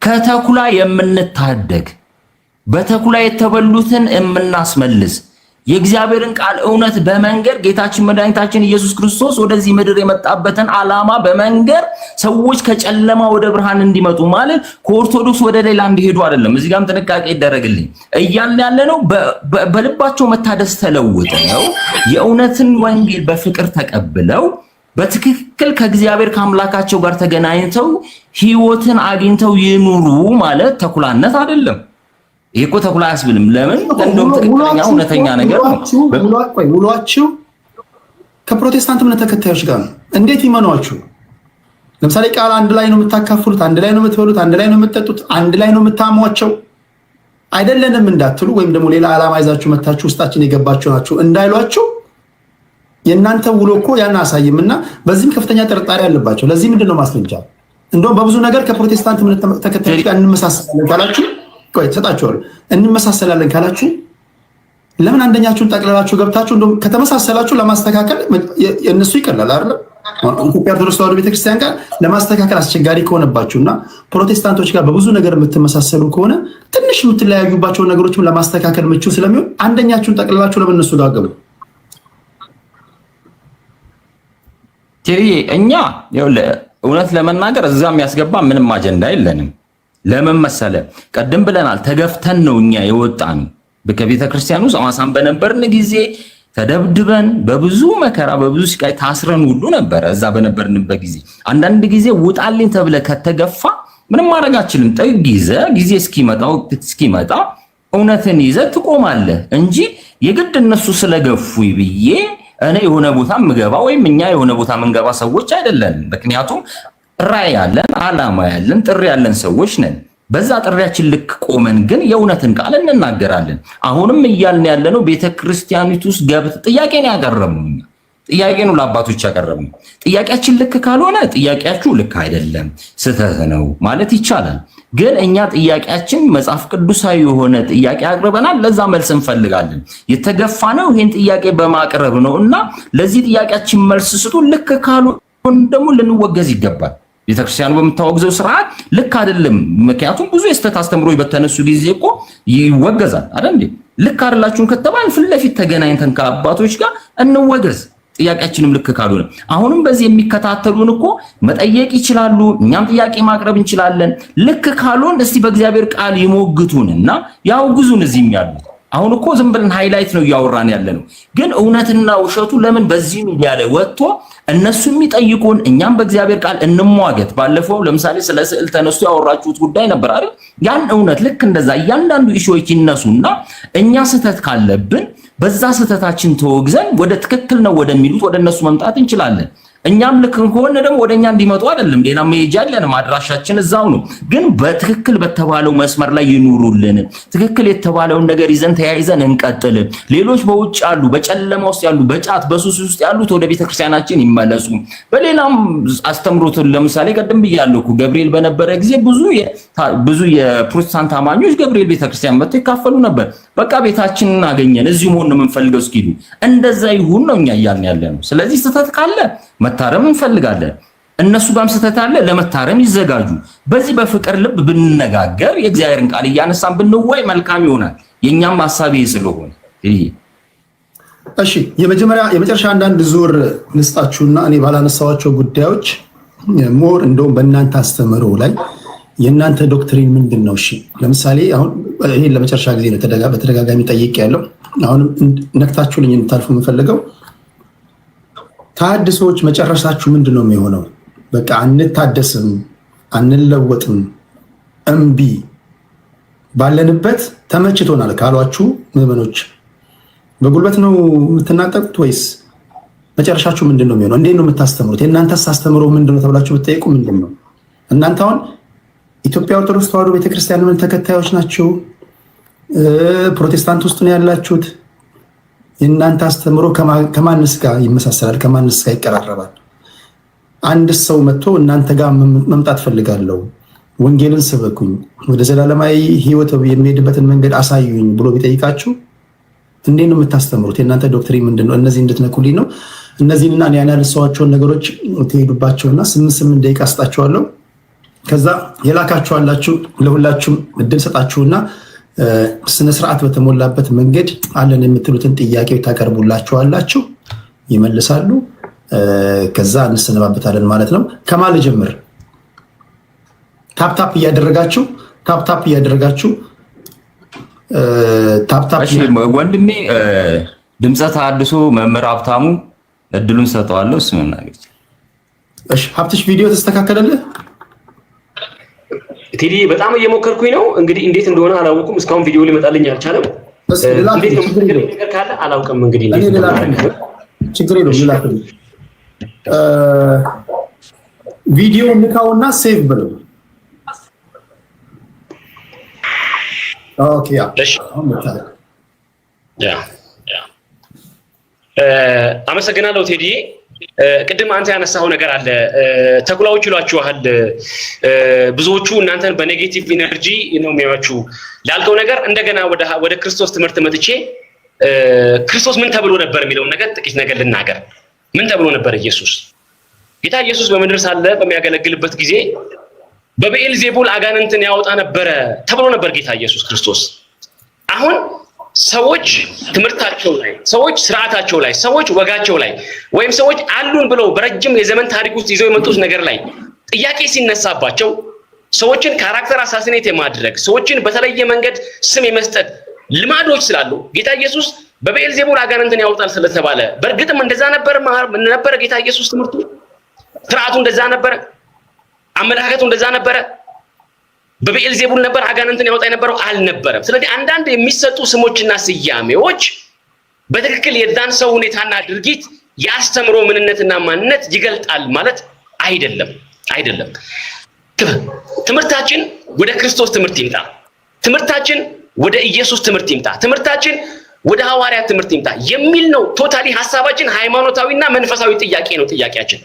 ከተኩላ የምንታደግ በተኩላ የተበሉትን የምናስመልስ የእግዚአብሔርን ቃል እውነት በመንገር ጌታችን መድኃኒታችን ኢየሱስ ክርስቶስ ወደዚህ ምድር የመጣበትን ዓላማ በመንገር ሰዎች ከጨለማ ወደ ብርሃን እንዲመጡ ማለት ከኦርቶዶክስ ወደ ሌላ እንዲሄዱ አይደለም። እዚህ ጋርም ጥንቃቄ ይደረግልኝ እያልን ያለነው በልባቸው መታደስ ተለውጠው የእውነትን ወንጌል በፍቅር ተቀብለው በትክክል ከእግዚአብሔር ከአምላካቸው ጋር ተገናኝተው ሕይወትን አግኝተው ይኑሩ ማለት ተኩላነት አይደለም። ይሄ እኮ ተኩላ አያስብልም። ለምን? እንደውም ትክክለኛ እውነተኛ ነገር ነው። ውሏችሁ ከፕሮቴስታንት እምነት ተከታዮች ጋር ነው። እንዴት ይመኗችሁ? ለምሳሌ ቃል አንድ ላይ ነው የምታካፍሉት፣ አንድ ላይ ነው የምትበሉት፣ አንድ ላይ ነው የምትጠጡት፣ አንድ ላይ ነው የምታሟቸው አይደለንም እንዳትሉ፣ ወይም ደግሞ ሌላ ዓላማ ይዛችሁ መታችሁ ውስጣችን የገባችሁ ናችሁ እንዳይሏችሁ የእናንተ ውሎ እኮ ያን አሳይምና በዚህም ከፍተኛ ጥርጣሬ አለባቸው። ለዚህ ምንድን ነው ማስረጃ? እንደውም በብዙ ነገር ከፕሮቴስታንት እምነት ተከታዮች ጋር እንመሳሰላለን ካላችሁ ቆይ ተጣጣችሁ እንመሳሰላለን ካላችሁ ለምን አንደኛችሁን ጠቅለላችሁ ገብታችሁ እንደውም ከተመሳሰላችሁ ለማስተካከል የነሱ ይቀላል አይደል? ኢትዮጵያ ኦርቶዶክስ ተዋሕዶ ቤተክርስቲያን ጋር ለማስተካከል አስቸጋሪ ከሆነባችሁና ፕሮቴስታንቶች ጋር በብዙ ነገር የምትመሳሰሉ ከሆነ ትንሽ የምትለያዩባቸው ነገሮችም ለማስተካከል ምቹ ስለሚሆን አንደኛችሁን ጠቅለላችሁ ለምን እነሱ ጋር ገቡ? እኛ እውነት ለመናገር እዛ የሚያስገባ ምንም አጀንዳ የለንም። ለምን መሰለ? ቀደም ብለናል። ተገፍተን ነው እኛ የወጣን። ከቤተ ክርስቲያን ውስጥ ሐዋሳን በነበርን ጊዜ ተደብድበን በብዙ መከራ በብዙ ስቃይ ታስረን ሁሉ ነበረ። እዛ በነበርንበት ጊዜ አንዳንድ ጊዜ ውጣልኝ ተብለ ከተገፋ ምንም ማድረግ አችልም። ጥግ ይዘህ ጊዜ እስኪመጣ እውነትን ይዘህ ትቆማለህ እንጂ የግድ እነሱ ስለገፉ ብዬ እኔ የሆነ ቦታ ምገባ ወይም እኛ የሆነ ቦታ ምንገባ ሰዎች አይደለም። ምክንያቱም ራዕይ ያለን ዓላማ ያለን ጥሪ ያለን ሰዎች ነን። በዛ ጥሪያችን ልክ ቆመን ግን የእውነትን ቃል እንናገራለን። አሁንም እያልን ያለነው ቤተክርስቲያኒቱ ውስጥ ገብተን ጥያቄ ነው ያቀረብነው። ጥያቄ ነው ለአባቶች ያቀረብነው። ጥያቄያችን ልክ ካልሆነ ጥያቄያችሁ ልክ አይደለም ስህተት ነው ማለት ይቻላል። ግን እኛ ጥያቄያችን መጽሐፍ ቅዱሳዊ የሆነ ጥያቄ አቅርበናል። ለዛ መልስ እንፈልጋለን። የተገፋነው ይሄን ጥያቄ በማቅረብ ነው እና ለዚህ ጥያቄያችን መልስ ስጡ። ልክ ካልሆነ ደግሞ ልንወገዝ ይገባል። ቤተክርስቲያኑ በምታወግዘው ስርዓት ልክ አይደለም። ምክንያቱም ብዙ የስተት አስተምሮች በተነሱ ጊዜ እኮ ይወገዛል አይደል? ልክ አይደላችሁም ከተባለ ፊት ለፊት ተገናኝተን ከአባቶች ጋር እንወገዝ። ጥያቄያችንም ልክ ካልሆነ አሁንም በዚህ የሚከታተሉን እኮ መጠየቅ ይችላሉ። እኛም ጥያቄ ማቅረብ እንችላለን። ልክ ካልሆን እስቲ በእግዚአብሔር ቃል ይሞግቱንና ያውግዙን። እዚህም ያሉ አሁን እኮ ዝም ብለን ሃይላይት ነው እያወራን ያለ ነው። ግን እውነትና ውሸቱ ለምን በዚህ ሚዲያ ላይ ወጥቶ እነሱ የሚጠይቁን እኛም በእግዚአብሔር ቃል እንሟገት። ባለፈው ለምሳሌ ስለ ስዕል ተነስቶ ያወራችሁት ጉዳይ ነበር አይደል? ያን እውነት ልክ እንደዛ እያንዳንዱ ኢሹዎች ይነሱና እኛ ስህተት ካለብን በዛ ስህተታችን ተወግዘን ወደ ትክክል ነው ወደሚሉት ወደ እነሱ መምጣት እንችላለን። እኛም ልክ ከሆነ ደግሞ ወደኛ እንዲመጡ አይደለም ሌላ መሄጃ ያለን ማድራሻችን እዛው ነው። ግን በትክክል በተባለው መስመር ላይ ይኑሩልን። ትክክል የተባለውን ነገር ይዘን ተያይዘን እንቀጥል። ሌሎች በውጭ ያሉ በጨለማ ውስጥ ያሉ በጫት በሱስ ውስጥ ያሉት ወደ ቤተክርስቲያናችን ይመለሱ። በሌላም አስተምሮት ለምሳሌ ቀደም ብያለሁ እኮ ገብርኤል በነበረ ጊዜ ብዙ የፕሮቴስታንት አማኞች ገብርኤል ቤተክርስቲያን መጥተው ይካፈሉ ነበር። በቃ ቤታችንን አገኘን እዚሁ መሆን ነው የምንፈልገው እስኪሉ እንደዛ ይሁን ነው እኛ እያልን ያለ ነው። ስለዚህ ስህተት ካለ መታረም እንፈልጋለን። እነሱ ጋርም ስህተት አለ፣ ለመታረም ይዘጋጁ። በዚህ በፍቅር ልብ ብንነጋገር የእግዚአብሔርን ቃል እያነሳን ብንወይ መልካም ይሆናል። የኛም ሐሳብ ስለሆነ እሺ፣ የመጨረሻ አንዳንድ ዙር ልስጣችሁና እኔ ባላነሳዋቸው ጉዳዮች ሞር እንደውም በእናንተ አስተምህሮ ላይ የእናንተ ዶክትሪን ምንድን ነው? እሺ፣ ለምሳሌ አሁን ይሄን ለመጨረሻ ጊዜ ነው በተደጋጋሚ ጠይቄ ያለው። አሁንም ነክታችሁልኝ እንድታልፉ የምፈልገው ተሐድሶዎች መጨረሻችሁ ምንድን ነው የሚሆነው? በቃ አንታደስም፣ አንለወጥም፣ እምቢ ባለንበት ተመችቶናል ካሏችሁ ምዕመኖች በጉልበት ነው የምትናጠቁት ወይስ መጨረሻችሁ ምንድን ነው የሚሆነው? እንዴት ነው የምታስተምሩት? የእናንተስ አስተምሮ ምንድን ነው ተብላችሁ ብትጠይቁ ምንድን ነው? እናንተ አሁን ኢትዮጵያ ኦርቶዶክስ ተዋሕዶ ቤተክርስቲያን ምን ተከታዮች ናቸው? ፕሮቴስታንት ውስጥ ነው ያላችሁት? የእናንተ አስተምሮ ከማንስ ጋር ይመሳሰላል? ከማንስ ጋር ይቀራረባል? አንድ ሰው መጥቶ እናንተ ጋር መምጣት ፈልጋለሁ፣ ወንጌልን ስበኩኝ፣ ወደ ዘላለማዊ ሕይወት የሚሄድበትን መንገድ አሳዩኝ ብሎ ቢጠይቃችሁ እንዴት ነው የምታስተምሩት? የእናንተ ዶክትሪን ምንድን ነው? እነዚህ እንድትነኩልኝ ነው። እነዚህንና እኔ ያነሳኋቸውን ነገሮች ትሄዱባቸውና 8 ደቂቃ ስጣችኋለሁ። ከዛ የላካችኋላችሁ ለሁላችሁም እድል ሰጣችሁና ስነስርዓት በተሞላበት መንገድ አለን የምትሉትን ጥያቄ ታቀርቡላችኋላችሁ፣ ይመልሳሉ። ከዛ እንሰነባበታለን ማለት ነው። ከማን ልጀምር? ታፕታፕ እያደረጋችሁ እሺ ወንድሜ ድምፀ ተሐድሶ መምህር ሀብታሙ እድሉን ሰጠዋለሁ። እሱ መናገር። እሺ ሀብትሽ ቪዲዮ ተስተካከለልህ? ቴዲ በጣም እየሞከርኩኝ ነው። እንግዲህ እንዴት እንደሆነ አላውቅም። እስካሁን ቪዲዮ ሊመጣልኝ አልቻለም። እንዴት ነው ነገር ካለ አላውቅም። እንግዲህ ችግር የለውም ልላክልኝ። ቪዲዮ ንካውና ሴቭ ብለው። ኦኬ አመሰግናለሁ ቴዲ። ቅድም አንተ ያነሳው ነገር አለ። ተኩላዎች ይሏችኋል ብዙዎቹ እናንተን በኔጌቲቭ ኢነርጂ ነው የሚያዩዋችሁ ላልከው ነገር እንደገና ወደ ክርስቶስ ትምህርት መጥቼ ክርስቶስ ምን ተብሎ ነበር የሚለውን ነገር ጥቂት ነገር ልናገር። ምን ተብሎ ነበር ኢየሱስ? ጌታ ኢየሱስ በምድር ሳለ በሚያገለግልበት ጊዜ በብዔልዜቡል አጋንንትን ያወጣ ነበረ ተብሎ ነበር ጌታ ኢየሱስ ክርስቶስ። አሁን ሰዎች ትምህርታቸው ላይ፣ ሰዎች ስርዓታቸው ላይ፣ ሰዎች ወጋቸው ላይ ወይም ሰዎች አሉን ብለው በረጅም የዘመን ታሪክ ውስጥ ይዘው የመጡት ነገር ላይ ጥያቄ ሲነሳባቸው ሰዎችን ካራክተር አሳሲኔት የማድረግ ሰዎችን በተለየ መንገድ ስም የመስጠት ልማዶች ስላሉ ጌታ ኢየሱስ በብዔልዜቡል አጋንንትን ያወጣል ስለተባለ በእርግጥም እንደዛ ነበረ ጌታ ኢየሱስ ትምህርቱ፣ ስርዓቱ እንደዛ ነበረ፣ አመለካከቱ እንደዛ ነበረ። በብዔልዜቡል ነበር አጋንንትን ያወጣ የነበረው አልነበረም። ስለዚህ አንዳንድ የሚሰጡ ስሞችና ስያሜዎች በትክክል የዛን ሰው ሁኔታና ድርጊት ያስተምሮ ምንነትና ማንነት ይገልጣል ማለት አይደለም። ትምህርታችን ወደ ክርስቶስ ትምህርት ይምጣ። ትምህርታችን ወደ ኢየሱስ ትምህርት ይምጣ። ትምህርታችን ወደ ሐዋርያት ትምህርት ይምጣ የሚል ነው ቶታሊ ሐሳባችን። ሃይማኖታዊና መንፈሳዊ ጥያቄ ነው ጥያቄያችን።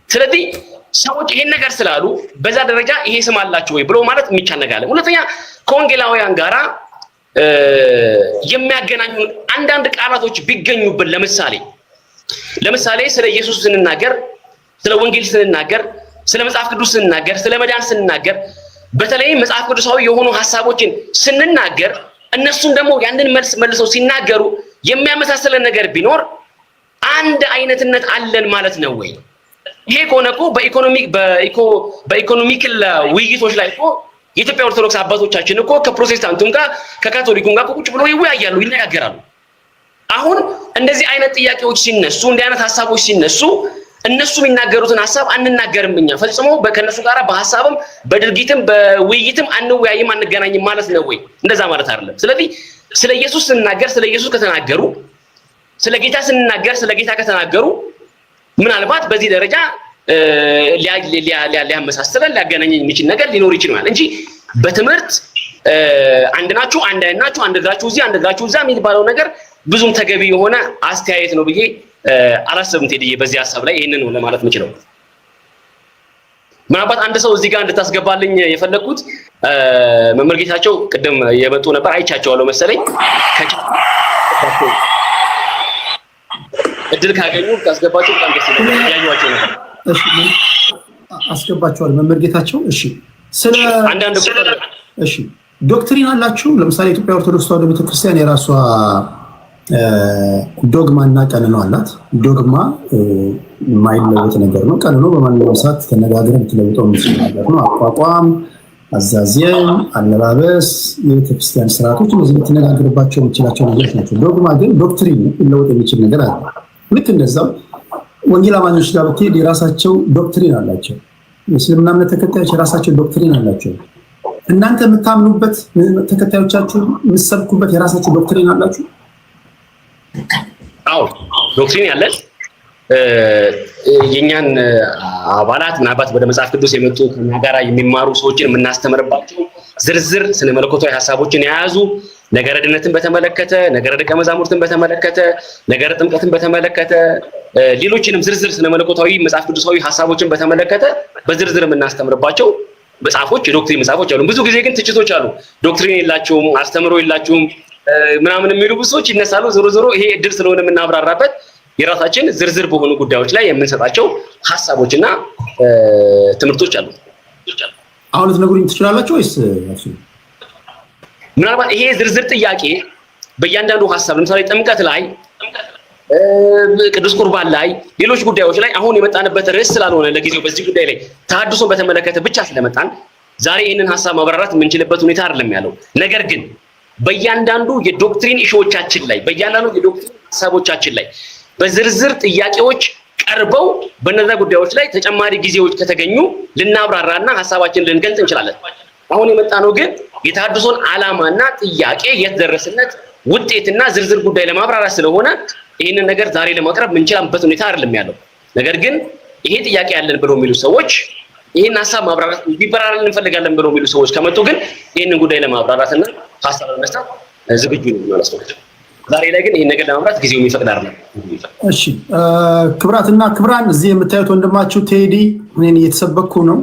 ስለዚህ ሰዎች ይሄን ነገር ስላሉ በዛ ደረጃ ይሄ ስም አላችሁ ወይ ብሎ ማለት የሚቻል ነገር አለ። ሁለተኛ ከወንጌላውያን ጋራ የሚያገናኙ አንዳንድ ቃላቶች ቢገኙብን፣ ለምሳሌ ስለ ኢየሱስ ስንናገር፣ ስለ ወንጌል ስንናገር፣ ስለ መጽሐፍ ቅዱስ ስንናገር፣ ስለ መዳን ስንናገር፣ በተለይም መጽሐፍ ቅዱሳዊ የሆኑ ሐሳቦችን ስንናገር እነሱም ደግሞ ያንን መልሰው ሲናገሩ የሚያመሳሰለን ነገር ቢኖር አንድ አይነትነት አለን ማለት ነው ወይ? ይሄ ከሆነ እኮ በኢኮኖሚክል ውይይቶች ላይ እኮ የኢትዮጵያ ኦርቶዶክስ አባቶቻችን እኮ ከፕሮቴስታንቱም ጋር ከካቶሊኩም ጋር ቁጭ ብለው ይወያያሉ፣ ይነጋገራሉ። አሁን እንደዚህ አይነት ጥያቄዎች ሲነሱ፣ እንዲህ አይነት ሐሳቦች ሲነሱ እነሱ የሚናገሩትን ሐሳብ አንናገርም እኛ ፈጽሞ ከነሱ ጋር በሐሳብም በድርጊትም በውይይትም አንወያይም አንገናኝም ማለት ነው ወይ? እንደዛ ማለት አይደለም። ስለዚህ ስለ ኢየሱስ ስንናገር፣ ስለ ኢየሱስ ከተናገሩ፣ ስለ ጌታ ስንናገር፣ ስለ ጌታ ከተናገሩ ምናልባት በዚህ ደረጃ ሊያመሳስለን ሊያገናኘን የሚችል ነገር ሊኖር ይችላል እንጂ በትምህርት አንድ ናችሁ፣ አንድ አይነት ናችሁ፣ አንድ እግራችሁ እዚህ አንድ እግራችሁ እዛ የሚባለው ነገር ብዙም ተገቢ የሆነ አስተያየት ነው ብዬ አላሰብም። ቴዲዬ በዚህ ሐሳብ ላይ ይሄንን ነው ለማለት የምችለው። ምናልባት አንድ ሰው እዚህ ጋር እንድታስገባልኝ የፈለኩት መምህር ጌታቸው ቅድም የመጡ ነበር፣ አይቻቸዋለሁ መሰለኝ። እድል ካገኙ ካስገባቸው በጣም ደስ ይላል። ያዩዋቸው ነበር። እሺ አስገባቸዋል መምህር ጌታቸው። እሺ ስለ አንዳንድ እሺ ዶክትሪን አላችሁ። ለምሳሌ ኢትዮጵያ ኦርቶዶክስ ተዋሕዶ ቤተክርስቲያን የራሷ ዶግማ እና ቀኖና አላት። ዶግማ የማይለወጥ ነገር ነው። ቀኖና በማንኛውም ሰዓት ተነጋግረን ልትለውጠው የሚችል ነገር ነው። አቋቋም፣ አዛዝየም፣ አለባበስ፣ የቤተክርስቲያን ስርዓቶች እነዚህ ልትነጋግርባቸው የምችላቸው ነገሮች ናቸው። ዶግማ ግን ዶክትሪን ሊለወጥ የሚችል ነገር አለ። ልክ እንደዛው ወንጌል አማኞች ጋር ብትሄድ የራሳቸው ዶክትሪን አላቸው። የእስልምና እምነት ተከታዮች የራሳቸው ዶክትሪን አላቸው። እናንተ የምታምኑበት ተከታዮቻችሁ የምትሰብኩበት የራሳችሁ ዶክትሪን አላችሁ? አዎ ዶክትሪን ያለን የኛን አባላት ምናልባት ወደ መጽሐፍ ቅዱስ የመጡ ከኛ ጋራ የሚማሩ ሰዎችን የምናስተምርባቸው ዝርዝር ስነ መለኮታዊ ሐሳቦችን የያዙ ነገረ ድነትን በተመለከተ፣ ነገረ ደቀ መዛሙርትን በተመለከተ፣ ነገረ ጥምቀትን በተመለከተ፣ ሌሎችንም ዝርዝር ስነ መለኮታዊ መጽሐፍ ቅዱሳዊ ሐሳቦችን በተመለከተ በዝርዝር የምናስተምርባቸው መጽሐፎች የዶክትሪን መጽሐፎች አሉ። ብዙ ጊዜ ግን ትችቶች አሉ። ዶክትሪን የላቸውም፣ አስተምሮ የላቸውም ምናምን የሚሉ ብዙ ሰዎች ይነሳሉ። ዞሮ ዞሮ ይሄ እድል ስለሆነ የምናብራራበት የራሳችን ዝርዝር በሆኑ ጉዳዮች ላይ የምንሰጣቸው ሐሳቦችና ትምህርቶች አሉ። አሁን ልትነግሩኝ ትችላላችሁ ወይስ ምናልባት ይሄ ዝርዝር ጥያቄ በእያንዳንዱ ሐሳብ ለምሳሌ ጥምቀት ላይ፣ ቅዱስ ቁርባን ላይ፣ ሌሎች ጉዳዮች ላይ አሁን የመጣንበት ርዕስ ስላልሆነ ለጊዜው በዚህ ጉዳይ ላይ ተሐድሶን በተመለከተ ብቻ ስለመጣን ዛሬ ይህንን ሐሳብ ማብራራት የምንችልበት ሁኔታ አይደለም ያለው። ነገር ግን በእያንዳንዱ የዶክትሪን ኢሹዎቻችን ላይ በእያንዳንዱ የዶክትሪን ሐሳቦቻችን ላይ በዝርዝር ጥያቄዎች ቀርበው በእነዛ ጉዳዮች ላይ ተጨማሪ ጊዜዎች ከተገኙ ልናብራራና ሐሳባችንን ልንገልጽ እንችላለን። አሁን የመጣነው ግን የተሐድሶን ዓላማና ጥያቄ የተደረሰለት ውጤትና ዝርዝር ጉዳይ ለማብራራት ስለሆነ ይህንን ነገር ዛሬ ለማቅረብ የምንችልበት ሁኔታ አይደለም ያለው። ነገር ግን ይሄ ጥያቄ ያለን ብለው የሚሉ ሰዎች ይህን ሐሳብ ማብራራት ቢበራራልን እንፈልጋለን ብለው የሚሉ ሰዎች ከመጡ ግን ይህንን ጉዳይ ለማብራራትና ሐሳብ ለመስጠት ዝግጁ ነው ማለት ነው። ዛሬ ላይ ግን ይህን ነገር ለማብራት ጊዜው የሚፈቅድ አይደለም። እሺ ክብራትና ክብራን፣ እዚህ የምታዩት ወንድማችሁ ቴዲ እኔን እየተሰበኩ ነው።